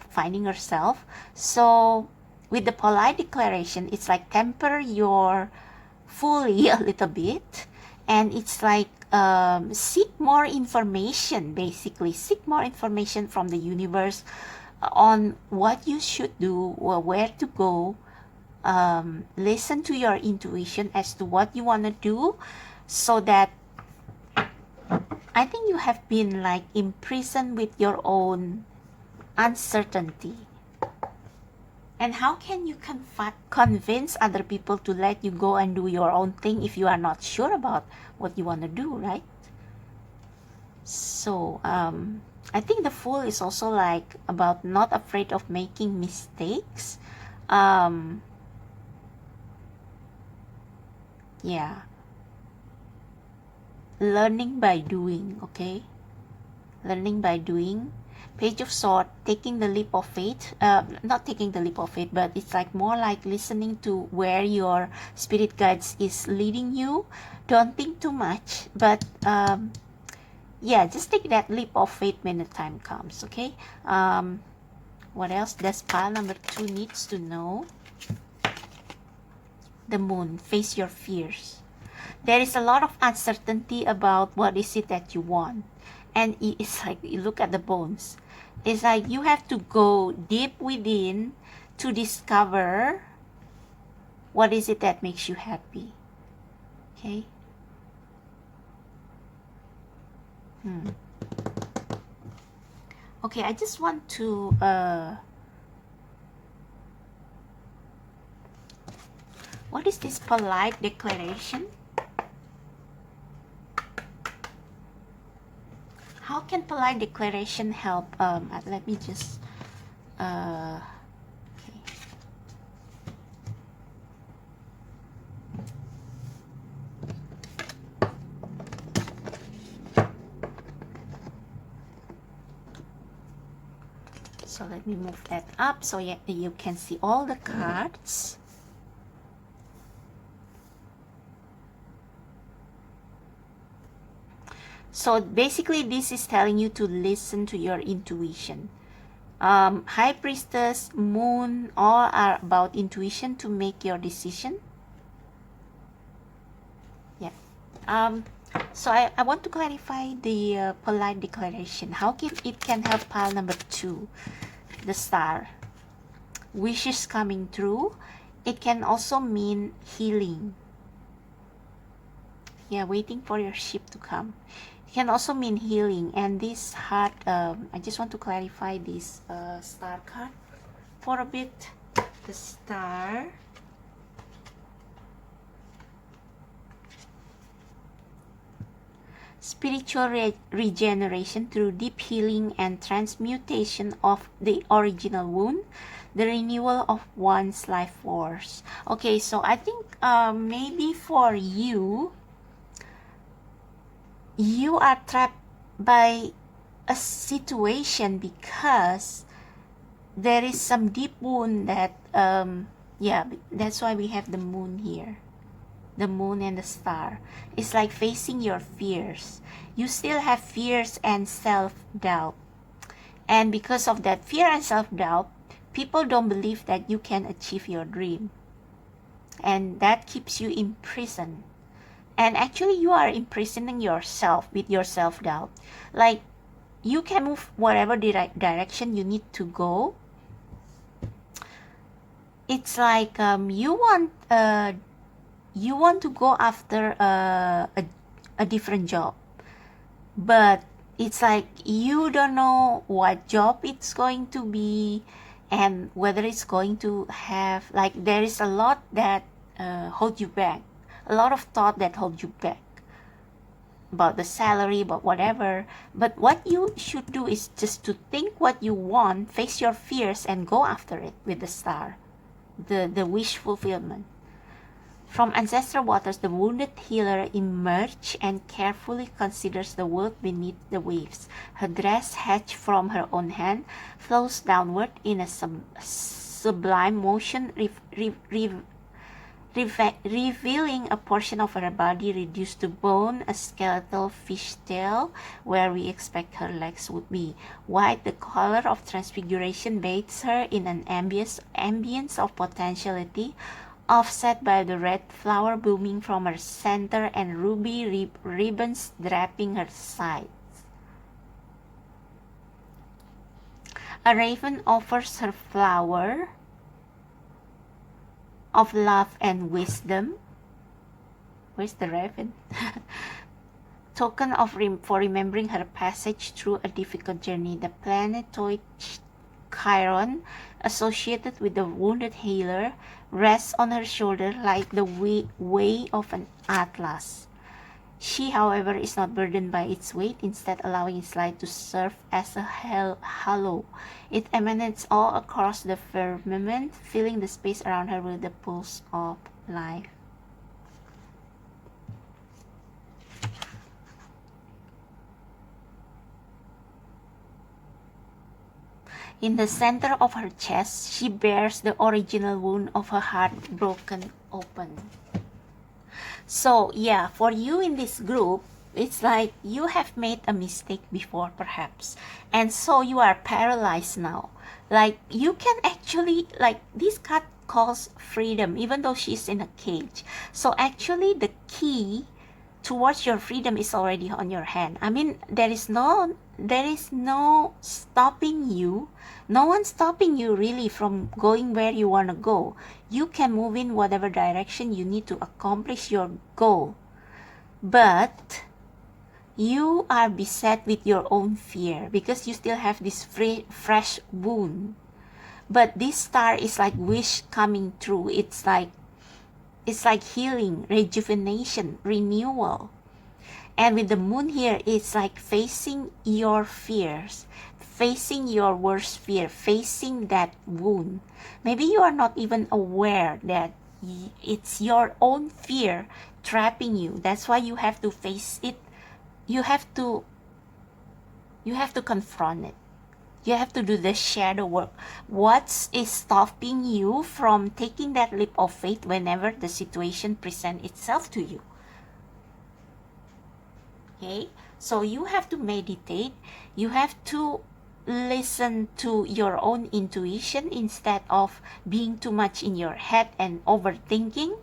finding herself. So with the polite declaration, it's like temper your fully a little bit, and it's like seek more information. Basically, seek more information from the universe on what you should do or where to go. Listen to your intuition as to what you want to do, so that I think you have been like imprisoned with your own uncertainty. And how can you convince other people to let you go and do your own thing if you are not sure about what you want to do, right? So I think the Fool is also like about not afraid of making mistakes. Yeah, learning by doing. Okay, learning by doing. Page of Swords, taking the leap of faith. Not taking the leap of faith, but it's like more like listening to where your spirit guides is leading you. Don't think too much, but yeah, just take that leap of faith when the time comes. Okay. What else does pile number 2 needs to know? The Moon. Face your fears. There is a lot of uncertainty about what is it that you want, and it's like you look at the bones. It's like you have to go deep within to discover what is it that makes you happy. Okay. Okay, I just want to what is this polite declaration? How can polite declaration help? Let me just okay. So let me move that up so you can see all the cards. So basically this is telling you to listen to your intuition. High Priestess, Moon, all are about intuition to make your decision. Yeah. So I want to clarify the polite declaration. How it can help pile number 2, the Star. Wishes coming true. It can also mean healing. Yeah, waiting for your ship to come. It can also mean healing. And this heart, I just want to clarify this Star card for a bit. The Star. Spiritual regeneration through deep healing and transmutation of the original wound. The renewal of one's life force. Okay, so I think maybe for you, you are trapped by a situation because there is some deep wound that yeah, that's why we have the Moon here. The Moon and the Star. It's like facing your fears. You still have fears and self-doubt, and because of that fear and self-doubt, people don't believe that you can achieve your dream, and that keeps you imprisoned. And actually you are imprisoning yourself with your self-doubt. Like, you can move whatever direction you need to go. It's like you want to go after a different job, but it's like you don't know what job it's going to be, and whether it's going to have, like, there is a lot that hold you back, a lot of thought that hold you back. about the salary, about whatever. But what you should do is just to think what you want, face your fears, and go after it with the star, the wish fulfillment. From ancestral waters, the wounded healer emerges and carefully considers the world beneath the waves. Her dress, hatched from her own hand, flows downward in a sublime motion, revealing a portion of her body reduced to bone, a skeletal fishtail where we expect her legs would be. White, the color of transfiguration, bathes her in an ambience of potentiality, offset by the red flower blooming from her center and ruby ribbons draping her sides. A raven offers her flower of love and wisdom. Where's the raven? Token of for remembering her passage through a difficult journey. The planetoid Chiron, associated with the wounded healer, rests on her shoulder like the way of an atlas. She, however, is not burdened by its weight, instead allowing its light to serve as a halo. It emanates all across the firmament, filling the space around her with the pulse of life. In the center of her chest, she bears the original wound of her heart broken open. So yeah, for you in this group, it's like you have made a mistake before perhaps, and so you are paralyzed now. Like you can actually, like this card calls freedom, even though she's in a cage. So actually the key towards your freedom is already on your hand. I mean, there is no stopping you. No one's stopping you really from going where you want to go. You can move in whatever direction you need to accomplish your goal. But you are beset with your own fear because you still have this fresh wound. But this star is like wish coming true. It's like healing, rejuvenation, renewal. And with the moon here, it's like facing your fears, facing your worst fear, facing that wound. Maybe you are not even aware that it's your own fear trapping you. That's why you have to face it. You have to confront it. You have to do the shadow work. What is stopping you from taking that leap of faith whenever the situation presents itself to you? Okay, so you have to meditate. You have to listen to your own intuition instead of being too much in your head and overthinking.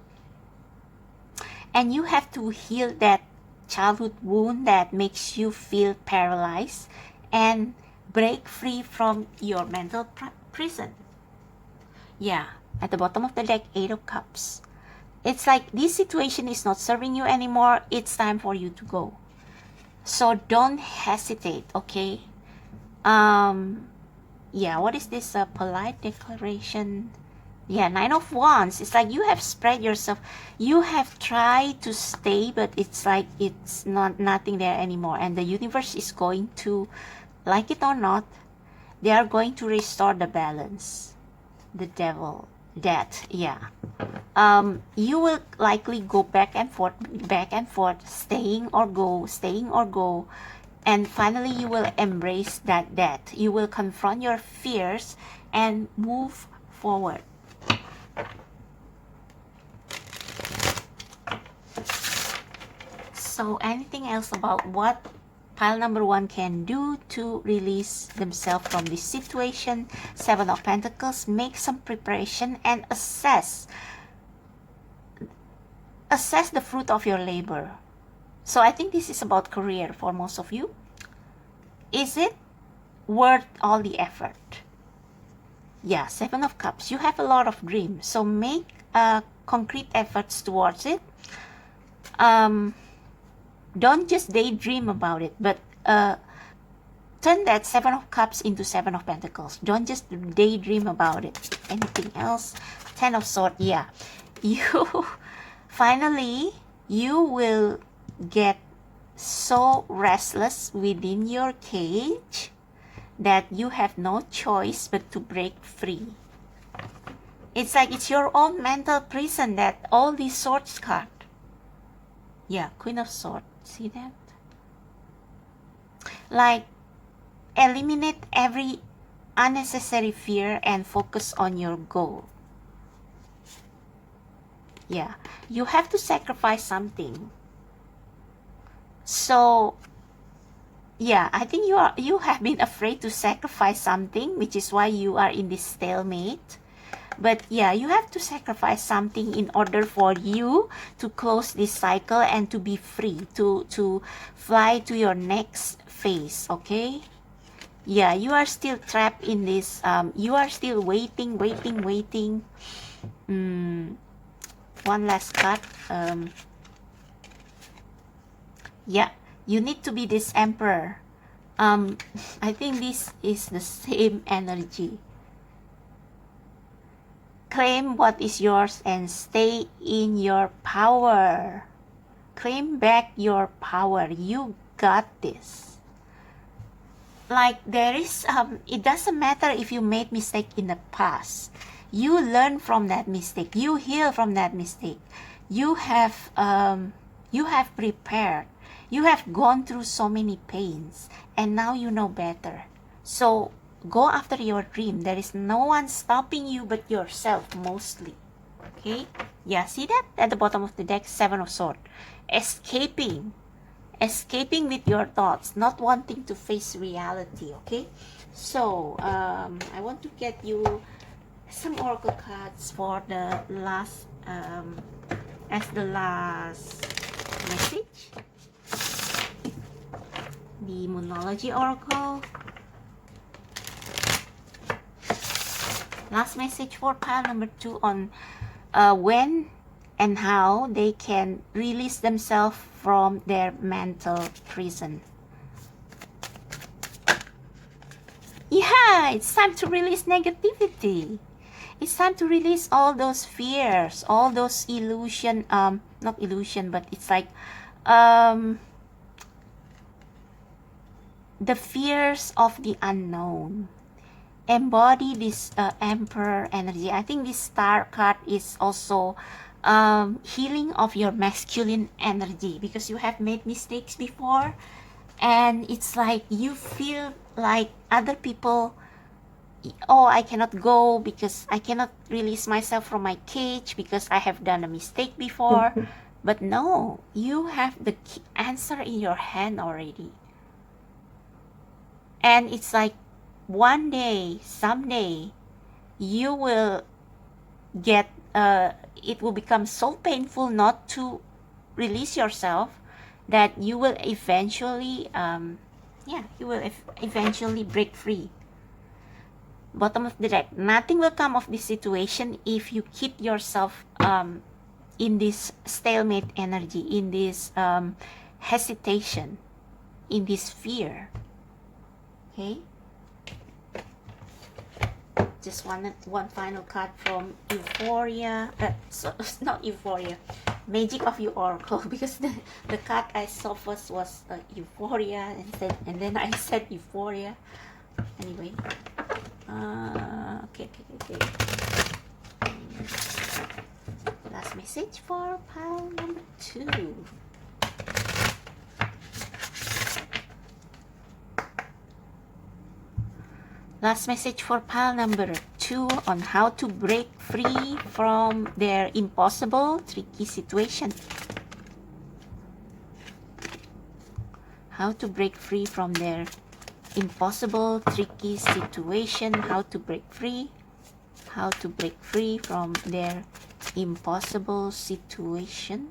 And you have to heal that childhood wound that makes you feel paralyzed and break free from your mental prison. Yeah, at the bottom of the deck, 8 of Cups. It's like this situation is not serving you anymore. It's time for you to go. So don't hesitate, okay? Yeah, what is this? A polite declaration? Yeah, 9 of Wands. It's like you have spread yourself. You have tried to stay, but it's like it's nothing there anymore. And the universe is going to, like it or not, they are going to restore the balance. The devil, that, yeah. You will likely go back and forth, staying or go. And finally, you will embrace that death. You will confront your fears and move forward. So anything else about what pile number 1 can do to release themselves from this situation? 7 of Pentacles. Make some preparation and assess the fruit of your labor. So I think this is about career for most of you. Is it worth all the effort? Yeah, 7 of Cups. You have a lot of dreams, so make concrete efforts towards it. Don't just daydream about it, but turn that 7 of Cups into 7 of Pentacles. Don't just daydream about it. Anything else? 10 of Swords. Yeah, you finally you will get so restless within your cage that you have no choice but to break free. It's like it's your own mental prison that all these swords card. Yeah, Queen of Swords. See that? Like, eliminate every unnecessary fear and focus on your goal. Yeah, you have to sacrifice something. So, yeah, I think you have been afraid to sacrifice something, which is why you are in this stalemate. But yeah, you have to sacrifice something in order for you to close this cycle and to be free, to fly to your next phase, okay? Yeah, you are still trapped in this, you are still waiting. One last card. Yeah, you need to be this emperor. I think this is the same energy. Claim what is yours and stay in your power. Claim back your power. You got this. Like, there is it doesn't matter if you made mistake in the past. You learn from that mistake. You heal from that mistake. You have prepared. You have gone through so many pains, and now you know better. So go after your dream. There is no one stopping you but yourself, mostly. Okay? Yeah, see that? At the bottom of the deck, Seven of Swords. Escaping with your thoughts, not wanting to face reality, okay? So, I want to get you some oracle cards for the last, as the last message. The Moonology Oracle. Last message for pile number 2 on when and how they can release themselves from their mental prison. Yeah, it's time to release negativity. It's time to release all those fears, all those illusion, not illusion, but it's like the fears of the unknown. Embody this emperor energy. I think this star card is also healing of your masculine energy, because you have made mistakes before, and it's like you feel like other people, oh, I cannot go because I cannot release myself from my cage because I have done a mistake before. But no, you have the answer in your hand already. And it's like one day, someday, you will get, it will become so painful not to release yourself that you will eventually, eventually break free. Bottom of the deck, nothing will come of this situation if you keep yourself in this stalemate energy, in this hesitation, in this fear. Okay? Just one final card from Euphoria. So it's not Euphoria, Magic of You Oracle, because the card I saw first was Euphoria, and then I said Euphoria. Anyway, okay. Last message for pile number 2. Last message for pile number 2 on how to break free from their impossible, tricky situation. How to break free from their impossible, tricky situation. How to break free. How to break free from their impossible situation.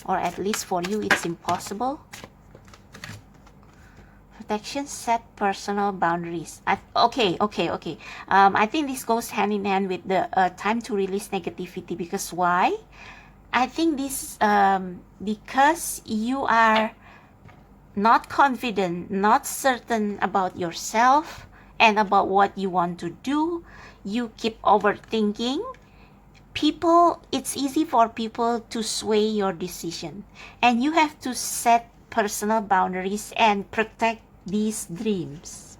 Or at least for you, it's impossible. Protection, set personal boundaries. Okay. I think this goes hand in hand with the time to release negativity. Because why? I think this because you are not confident, not certain about yourself and about what you want to do. You keep overthinking. It's easy for people to sway your decision, and you have to set personal boundaries and protect these dreams.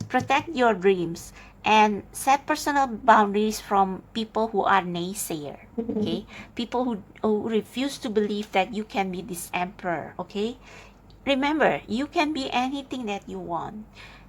Protect your dreams and set personal boundaries from people who are naysayer, okay? People who refuse to believe that you can be this emperor, okay? Remember, you can be anything that you want.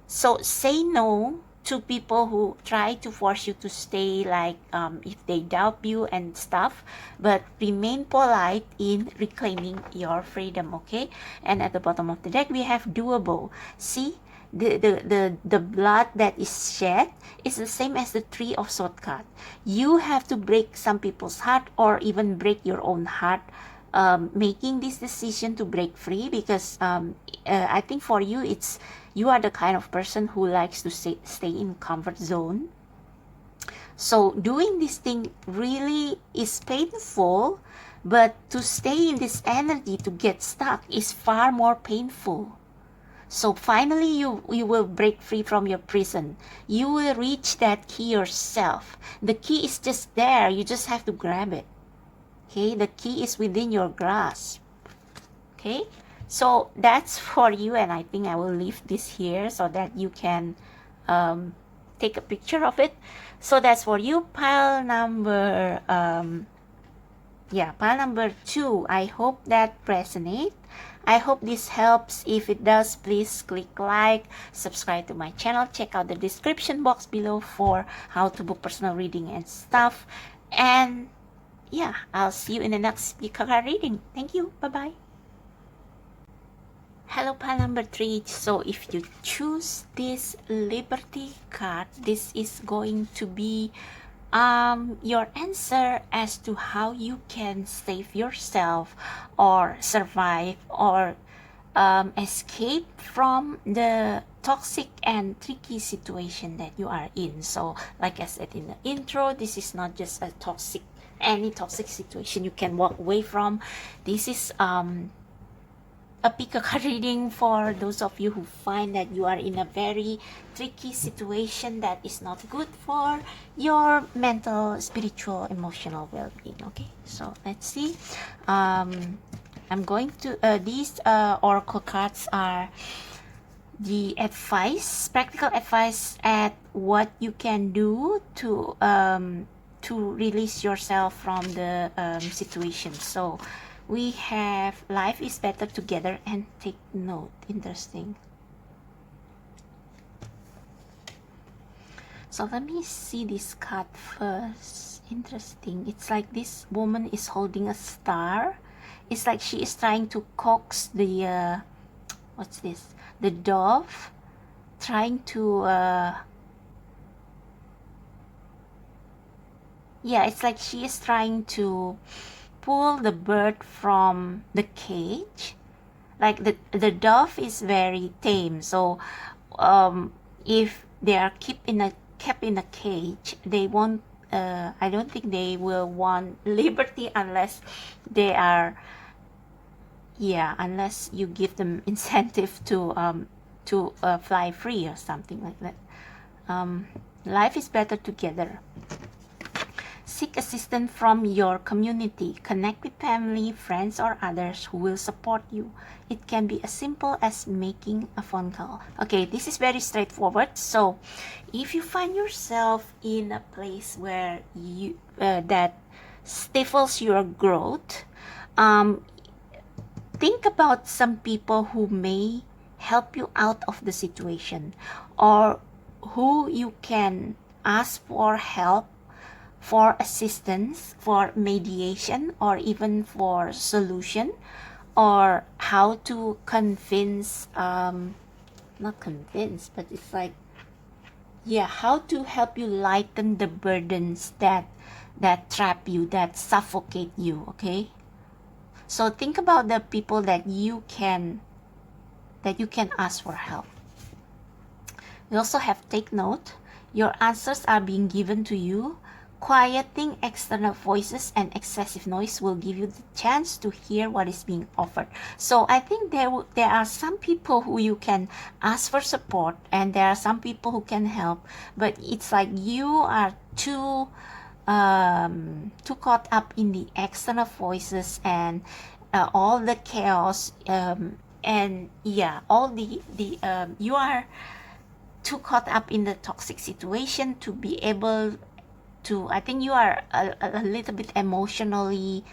So say no to people who try to force you to stay, like if they doubt you and stuff, but remain polite in reclaiming your freedom, okay? And at the bottom of the deck, we have doable. See, the blood that is shed is the same as the Three of Swords card. You have to break some people's heart, or even break your own heart, making this decision to break free, because I think for you, you are the kind of person who likes to stay in comfort zone. So doing this thing really is painful, but to stay in this energy, to get stuck, is far more painful. So finally, you will break free from your prison. You will reach that key yourself. The key is just there. You just have to grab it. Okay, the key is within your grasp. Okay, so that's for you, and I think I will leave this here so that you can take a picture of it. So that's for you, pile number pile number 2. I hope that resonates. I hope this helps. If it does, please click like, subscribe to my channel, check out the description box below for how to book personal reading and stuff. And yeah, I'll see you in the next card reading. Thank you. Bye-bye. Hello, pile number 3. So if you choose this Liberty card, this is going to be your answer as to how you can save yourself, or survive, or escape from the toxic and tricky situation that you are in. So like I said in the intro, this is not just any toxic situation you can walk away from. This is a pick a card reading for those of you who find that you are in a very tricky situation that is not good for your mental, spiritual, emotional well-being. Okay, so let's see. I'm going to these oracle cards are the advice, practical advice at what you can do to release yourself from the situation. So we have life is better together and take note. Interesting. So let me see this card first. Interesting. It's like this woman is holding a star. It's like she is trying to coax the what's this? The dove, trying to yeah, it's like she is trying to pull the bird from the cage. Like the dove is very tame, so if they are kept in a cage, they won't I don't think they will want liberty unless they are, yeah, unless you give them incentive to fly free or something like that. Life is better together. Seek assistance from your community. Connect with family, friends, or others who will support you. It can be as simple as making a phone call. Okay, this is very straightforward. So if you find yourself in a place where you that stifles your growth, think about some people who may help you out of the situation, or who you can ask for help, for assistance, for mediation, or even for solution, or how to convince, not convince, but it's like, yeah, how to help you lighten the burdens that trap you, that suffocate you. Okay, so think about the people that you can ask for help. We also have take note. Your answers are being given to you. Quieting external voices and excessive noise will give you the chance to hear what is being offered. So I think there are some people who you can ask for support, and there are some people who can help, but it's like you are too caught up in the external voices, and all the chaos, and yeah, all the you are too caught up in the toxic situation to be able to, I think you are a little bit emotionally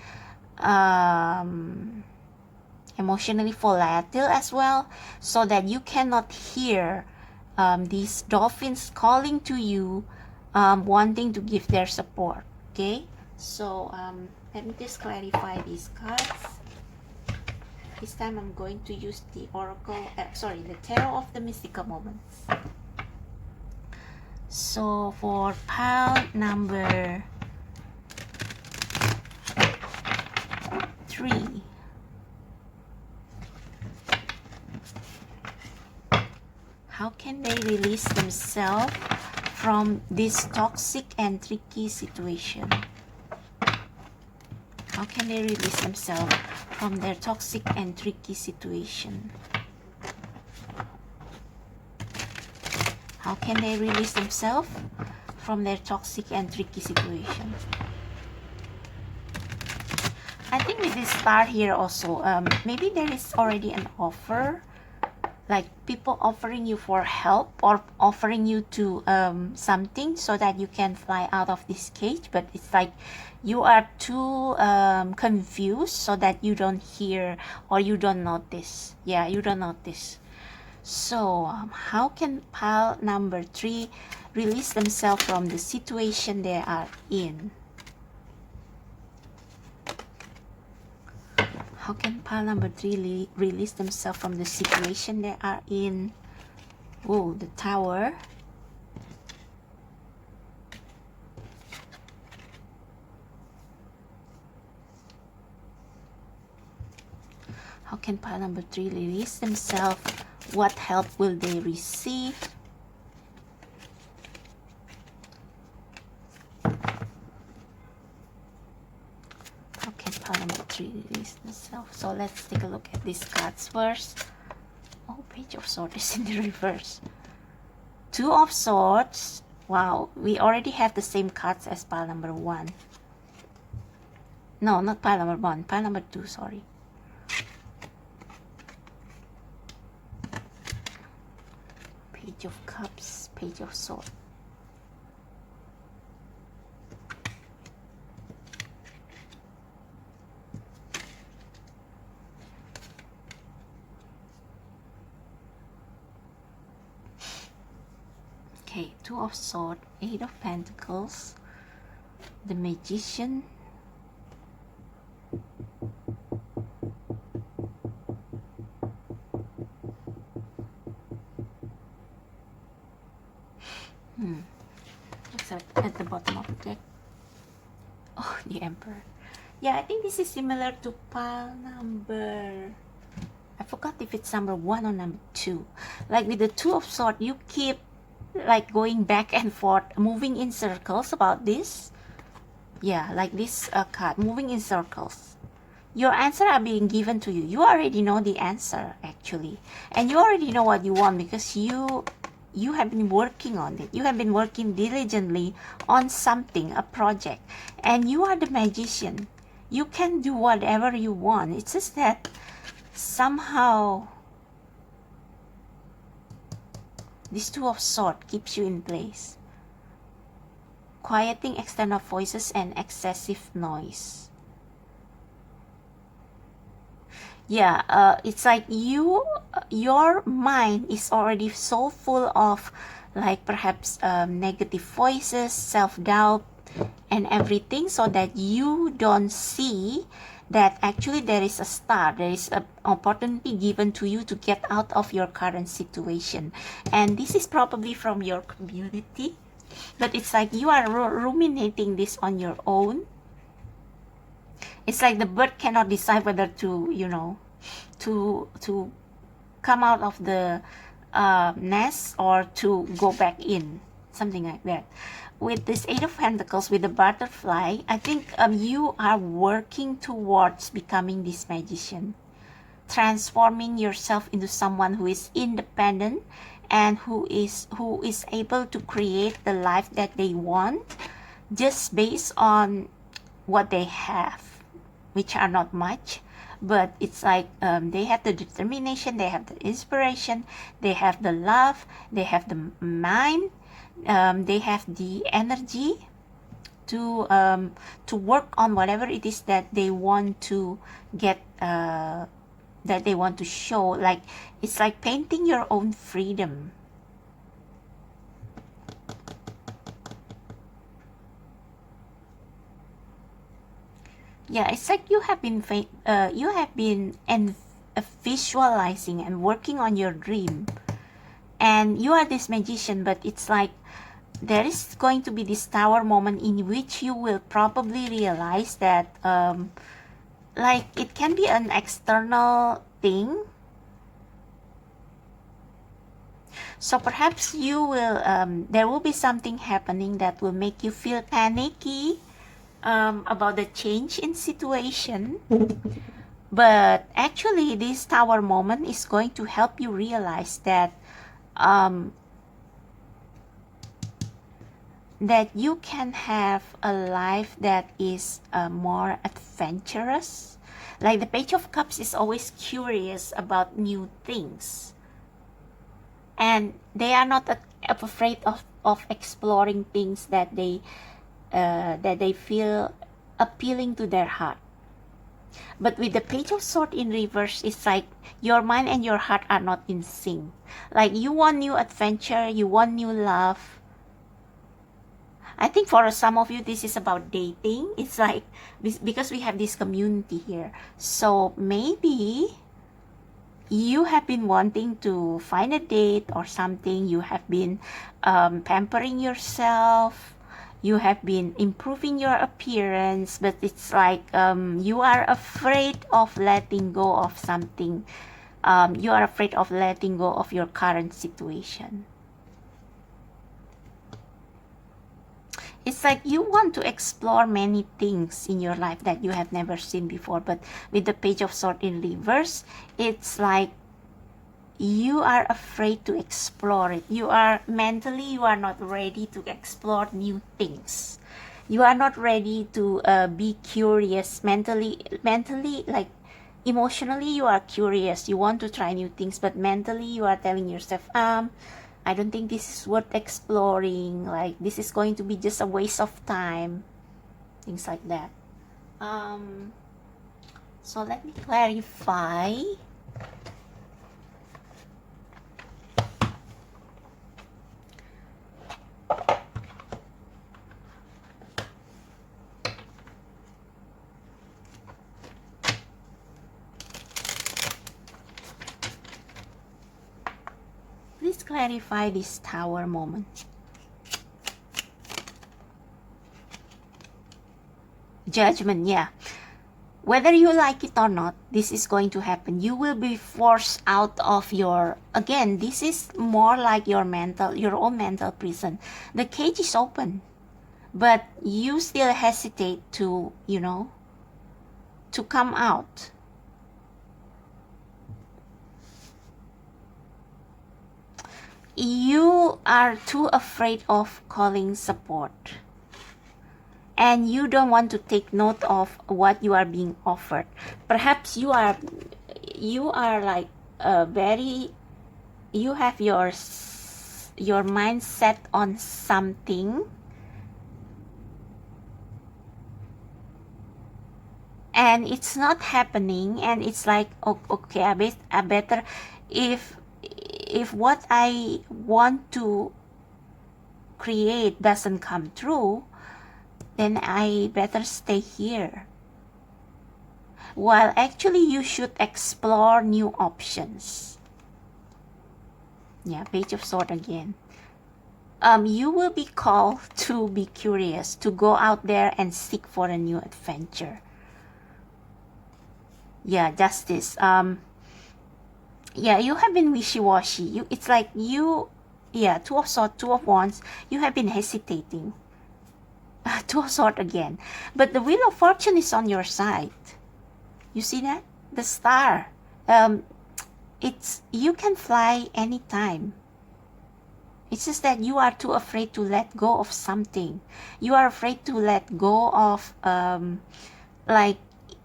emotionally volatile as well, so that you cannot hear these dolphins calling to you, wanting to give their support. Okay, so let me just clarify these cards. This time I'm going to use the oracle, the tarot of the mystical moments. So for pile number 3, how can they release themselves from this toxic and tricky situation? How can they release themselves from their toxic and tricky situation? How can they release themselves from their toxic and tricky situation? I think with this star here also, maybe there is already an offer, like people offering you for help or offering you to something so that you can fly out of this cage, but it's like you are too confused so that you don't hear or you don't notice. Yeah, you don't notice. So how can pile number 3 release themselves from the situation they are in? How can pile number 3 release themselves from the situation they are in? Oh, the Tower. How can pile number 3 release themselves? What help will they receive? How can pile number 3 release themselves? So let's take a look at these cards first. Oh, Page of Swords is in the reverse. 2 of Swords. Wow, we already have the same cards as pile number 1. No, not pile number 1. Pile number 2, sorry. Page of Cups, Page of Swords. Okay, 2 of Swords, 8 of Pentacles, the Magician, looks like at the bottom of the deck. Oh, the Emperor. Yeah, I think this is similar to pile number, I forgot if it's number 1 or number 2. Like with the 2 of Swords, you keep like going back and forth, moving in circles about this. Yeah, like this card, moving in circles. Your answer are being given to you. You already know the answer actually, and you already know what you want because you have been working on it. You have been working diligently on something, a project, and you are the magician. You can do whatever you want. It's just that somehow this 2 of Swords keeps you in place, quieting external voices and excessive noise. Yeah, it's like your mind is already so full of like perhaps negative voices, self-doubt and everything, so that you don't see that actually there is a star, there is an opportunity given to you to get out of your current situation. And this is probably from your community, but it's like you are ruminating this on your own. It's like the bird cannot decide whether to, you know, to come out of the nest or to go back in, something like that. With this 8 of Pentacles, with the butterfly, I think you are working towards becoming this magician, transforming yourself into someone who is independent and who is able to create the life that they want just based on what they have, which are not much, but it's like they have the determination, they have the inspiration, they have the love, they have the mind, they have the energy to work on whatever it is that they want to get, that they want to show. Like it's like painting your own freedom. Yeah, it's like you have been visualizing and working on your dream, and you are this magician, but it's like there is going to be this tower moment in which you will probably realize that like it can be an external thing. So perhaps you will there will be something happening that will make you feel panicky about the change in situation. But actually this tower moment is going to help you realize that that you can have a life that is more adventurous. Like the Page of Cups is always curious about new things, and they are not afraid of exploring things that they feel appealing to their heart. But with the Page of Swords in reverse, it's like your mind and your heart are not in sync. Like you want new adventure, you want new love. I think for some of you, this is about dating. It's like, because we have this community here. So maybe you have been wanting to find a date or something. You have been pampering yourself. You have been improving your appearance. But it's like you are afraid of letting go of something. You are afraid of letting go of your current situation. It's like you want to explore many things in your life that you have never seen before. But with the Page of Swords in reverse, it's like you are afraid to explore it. You are not ready to explore new things. You are not ready to be curious mentally, like emotionally you are curious. You want to try new things, but mentally you are telling yourself, I don't think this is worth exploring. Like this is going to be just a waste of time. Things like that. So let me clarify. Please clarify this tower moment. Judgment, yeah. Whether you like it or not, this is going to happen. You will be forced out of your, again, this is more like your own mental prison. The cage is open, but you still hesitate to, to come out. You are too afraid of calling support, and you don't want to take note of what you are being offered. Perhaps you are like you have your mind set on something, and it's not happening, and it's like, okay, I better, if what I want to create doesn't come true, then I better stay here. While actually you should explore new options. Yeah, Page of Swords again. You will be called to be curious, to go out there and seek for a new adventure. Yeah, Justice. Yeah, you have been wishy-washy. It's like yeah, Two of Swords, Two of Wands, you have been hesitating. Two of Swords again. But the Wheel of Fortune is on your side. You see that? The Star. You can fly anytime. It's just that you are too afraid to let go of something. You are afraid to let go of like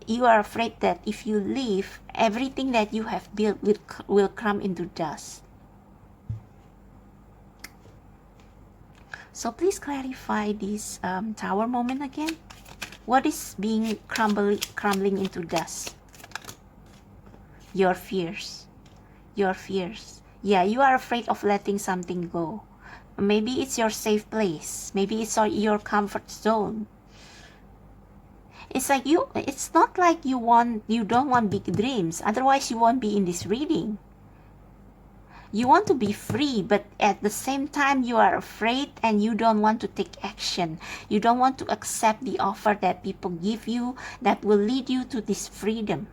you are afraid that if you leave, everything that you have built will come into dust. So please clarify this Tower moment again. What is being crumbling into dust? Your fears. Your fears. Yeah, you are afraid of letting something go. Maybe it's your safe place. Maybe it's your comfort zone. It's like it's not like you don't want big dreams. Otherwise, you won't be in this reading. You want to be free, but at the same time, you are afraid and you don't want to take action. You don't want to accept the offer that people give you that will lead you to this freedom.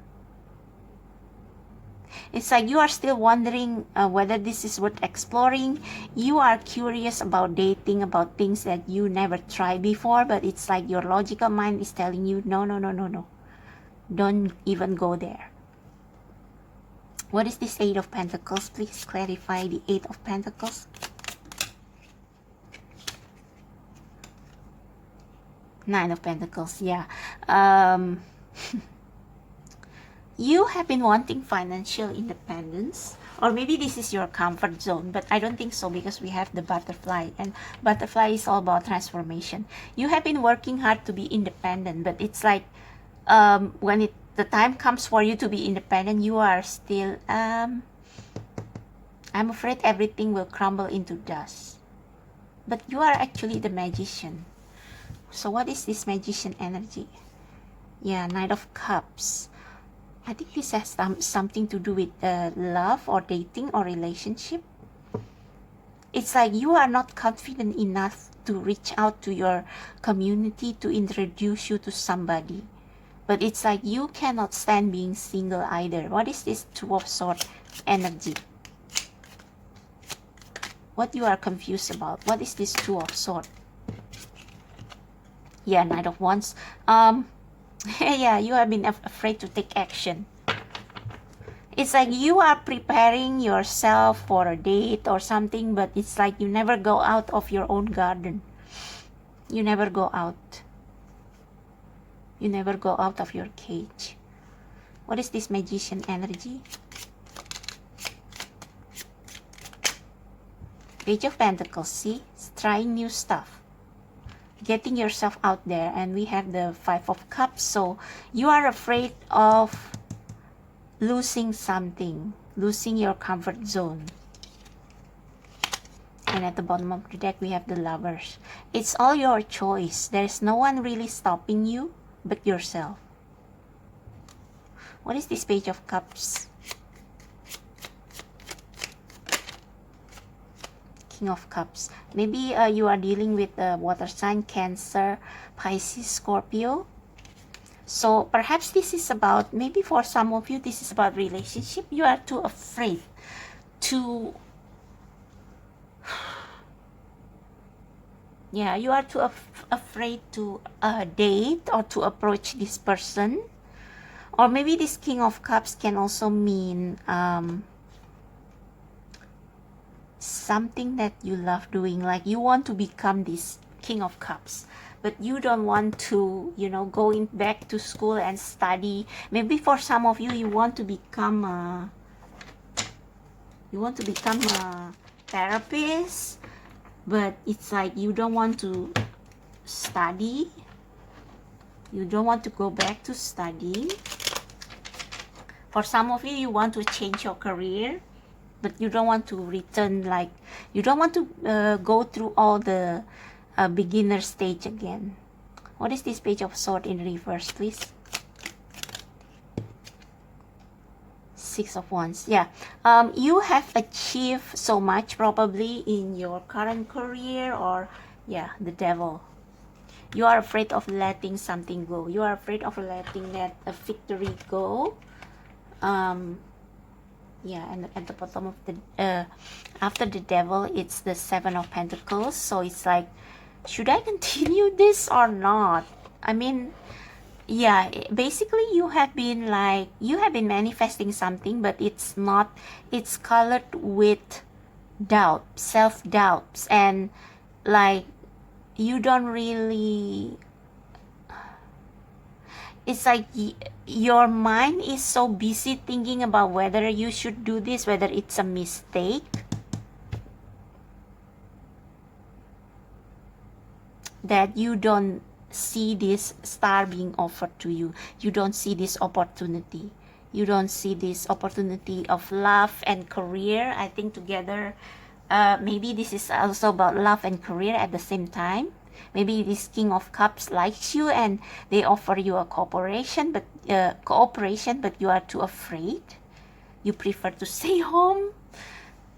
It's like you are still wondering whether this is worth exploring. You are curious about dating, about things that you never tried before, but it's like your logical mind is telling you, no, no, no, no, no. Don't even go there. What is this Eight of Pentacles? Please clarify the Eight of Pentacles. Nine of Pentacles, yeah. You have been wanting financial independence, or maybe this is your comfort zone, but I don't think so, because we have the butterfly, and butterfly is all about transformation. You have been working hard to be independent, but it's like when the time comes for you to be independent, you are still I'm afraid everything will crumble into dust. But you are actually the magician. So what is this magician energy? Yeah, Knight of Cups. I think this has something to do with love or dating or relationship. It's like you are not confident enough to reach out to your community to introduce you to somebody. But it's like you cannot stand being single either. What is this Two of Swords energy? What you are confused about? What is this Two of Swords? Yeah, Knight of Wands. Yeah, you have been afraid to take action. It's like you are preparing yourself for a date or something, but it's like you never go out of your own garden. You never go out. You never go out of your cage. What is this magician energy? Page of Pentacles. See? It's trying new stuff. Getting yourself out there. And we have the Five of Cups. So you are afraid of losing something. Losing your comfort zone. And at the bottom of the deck, we have the Lovers. It's all your choice. There's no one really stopping you but yourself. What is this Page of Cups? King of Cups. Maybe you are dealing with water sign, Cancer, Pisces, Scorpio. So perhaps this is about, maybe for some of you, this is about relationship. You are too afraid to, yeah, you are too afraid to date or to approach this person. Or maybe this King of Cups can also mean something that you love doing. Like you want to become this King of Cups, but you don't want to, you know, going back to school and study. Maybe for some of you, you want to become a therapist, but it's like you don't want to study. You don't want to go back to studying. For some of you, you want to change your career, but you don't want to return, like, you don't want to go through all the beginner stage again. What is this Page of Swords in reverse, please? Six of Wands. Yeah, you have achieved so much probably in your current career, or yeah, the Devil. You are afraid of letting something go. You are afraid of letting that victory go. Yeah, and at the bottom of the after the Devil, it's the Seven of Pentacles. So it's like, should I continue this or not? I mean, yeah, basically you have been manifesting something, but it's not, it's colored with doubt, self-doubts, and like you don't really, It's like your mind is so busy thinking about whether you should do this, whether it's a mistake, that you don't see this star being offered to you. You don't see this opportunity. You don't see this opportunity of love and career. I think together, maybe this is also about love and career at the same time. Maybe this King of Cups likes you and they offer you a cooperation, but you are too afraid. You prefer to stay home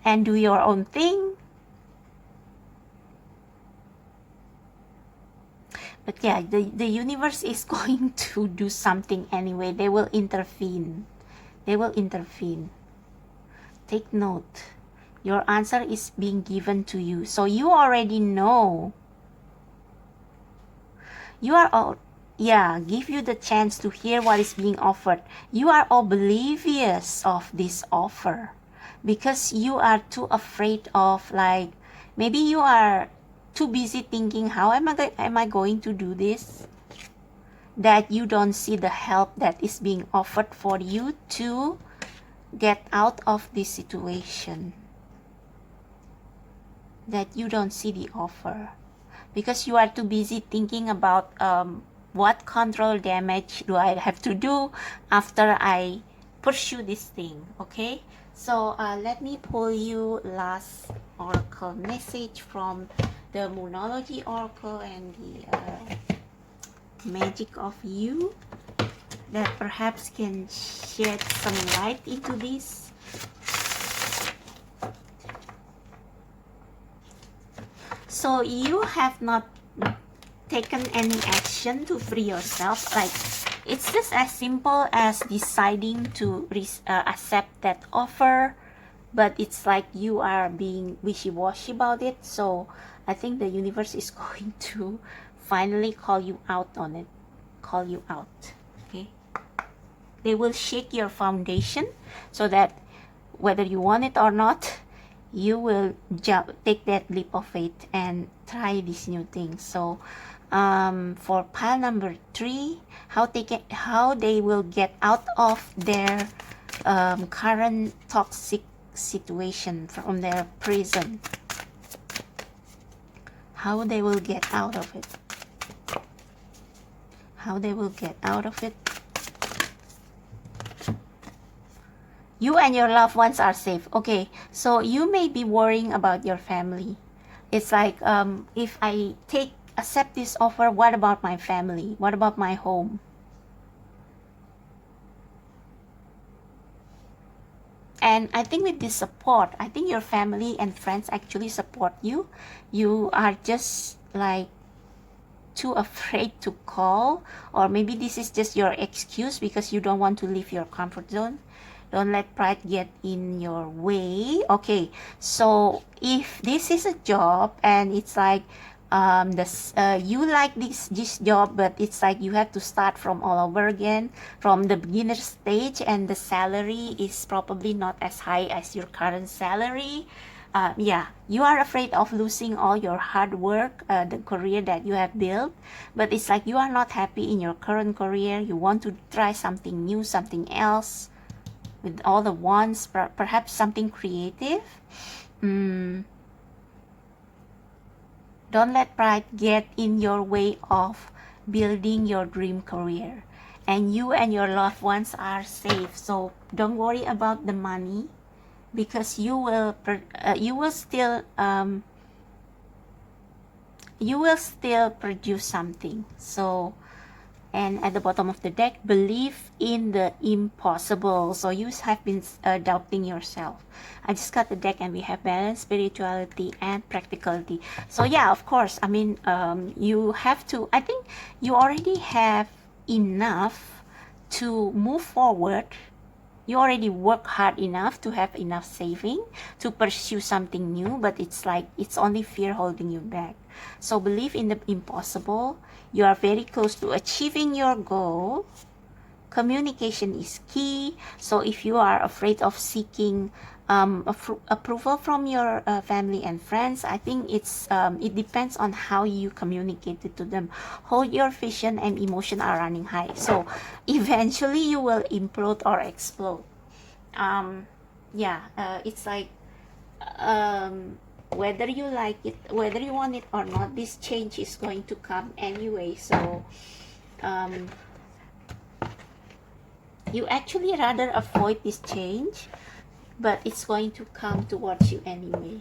and do your own thing. But yeah, the universe is going to do something anyway. They will intervene. They will intervene. Take note. Your answer is being given to you. So you already know. You are all, yeah, give you the chance to hear what is being offered. You are oblivious of this offer because you are too afraid of, like, maybe you are too busy thinking, how am I going to do this? That you don't see the help that is being offered for you to get out of this situation. That you don't see the offer because you are too busy thinking about what control damage do I have to do after I pursue this thing. Okay, so let me pull you last oracle message from the Moonology Oracle and the Magic of You that perhaps can shed some light into this. So you have not taken any action to free yourself. Like, it's just as simple as deciding to accept that offer, but it's like you are being wishy-washy about it. So I think the universe is going to finally call you out on it. Call you out. Okay? They will shake your foundation so that whether you want it or not, you will take that leap of faith and try these new things. So for pile number 3, how they will get out of their current toxic situation, from their prison. How they will get out of it. How they will get out of it. You and your loved ones are safe. Okay, so you may be worrying about your family. It's like, if I accept this offer, what about my family? What about my home? And I think with this support, I think your family and friends actually support you. You are just like too afraid to call, or maybe this is just your excuse because you don't want to leave your comfort zone. Don't let pride get in your way. Okay, so if this is a job and it's like you like this job, but it's like you have to start from all over again from the beginner stage, and the salary is probably not as high as your current salary. Yeah, you are afraid of losing all your hard work, the career that you have built, but it's like you are not happy in your current career. You want to try something new, something else with all the wands, perhaps something creative. Don't let pride get in your way of building your dream career. And you and your loved ones are safe. So don't worry about the money, because you will still produce something. So, and at the bottom of the deck, believe in the impossible. So you have been doubting yourself. I just got the deck and we have balance, spirituality, and practicality. So yeah, of course, I mean, you have to, I think you already have enough to move forward. You already work hard enough to have enough saving to pursue something new, but it's like it's only fear holding you back. So believe in the impossible. You are very close to achieving your goal. communication is key. So if you are afraid of seeking approval from your family and friends, I think it depends on how you communicate it to them. Hold your vision and emotion are running high, so eventually you will implode or explode. It's like, whether you like it, whether you want it or not, this change is going to come anyway. So you actually rather avoid this change, but it's going to come towards you anyway,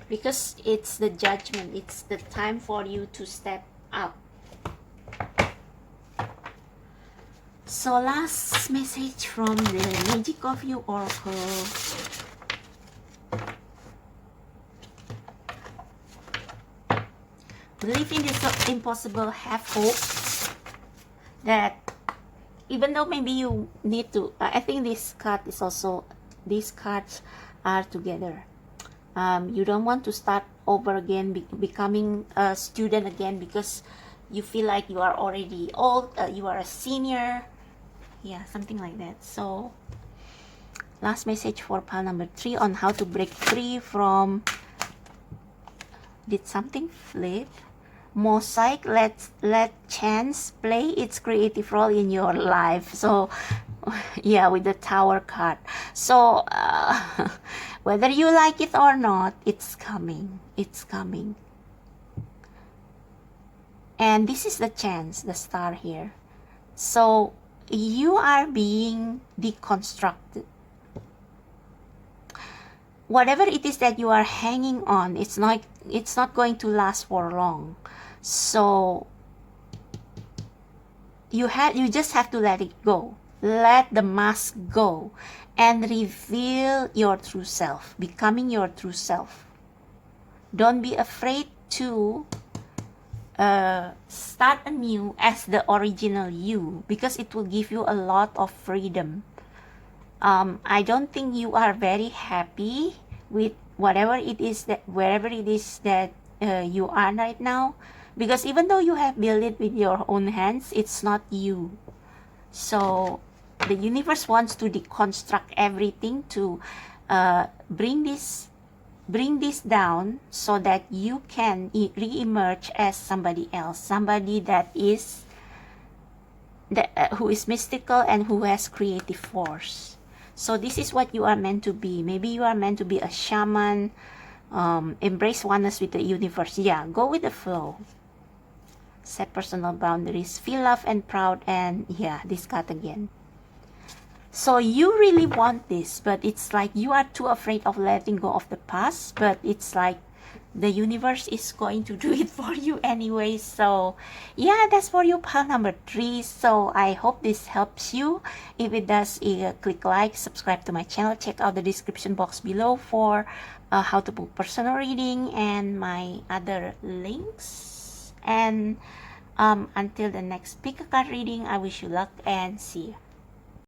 because it's the judgment. It's the time for you to step up. So last message from the Magic of You Oracle. Believe in this impossible, have hope that even though maybe you need to, I think this card is also, these cards are together. You don't want to start over again, becoming a student again, because you feel like you are already old, you are a senior. Yeah, something like that. So last message for pile number 3 on how to break free from, did something flip? Mosaic, let chance play its creative role in your life. So yeah, with the Tower card. So whether you like it or not, it's coming. It's coming. And this is the chance, the star here. So you are being deconstructed. Whatever it is that you are hanging on, it's not going to last for long. So you just have to let it go. Let the mask go and reveal your true self, becoming your true self. Don't be afraid to start anew as the original you, because it will give you a lot of freedom. I don't think you are very happy with whatever it is that, wherever it is that you are right now, because even though you have built it with your own hands, it's not you. So the universe wants to deconstruct everything to bring this down, so that you can re-emerge as somebody else, somebody that is who is mystical and who has creative force. So this is what you are meant to be. Maybe you are meant to be a shaman. Embrace oneness with the universe. Yeah, go with the flow. Set personal boundaries. Feel loved and proud. And yeah, this card again. So you really want this, but it's like you are too afraid of letting go of the past. But it's like the universe is going to do it for you anyway. So yeah, that's for you, pile number 3. So I hope this helps you. If it does, click like, subscribe to my channel, check out the description box below for how to book personal reading and my other links. And until the next pick a card reading, I wish you luck and see you.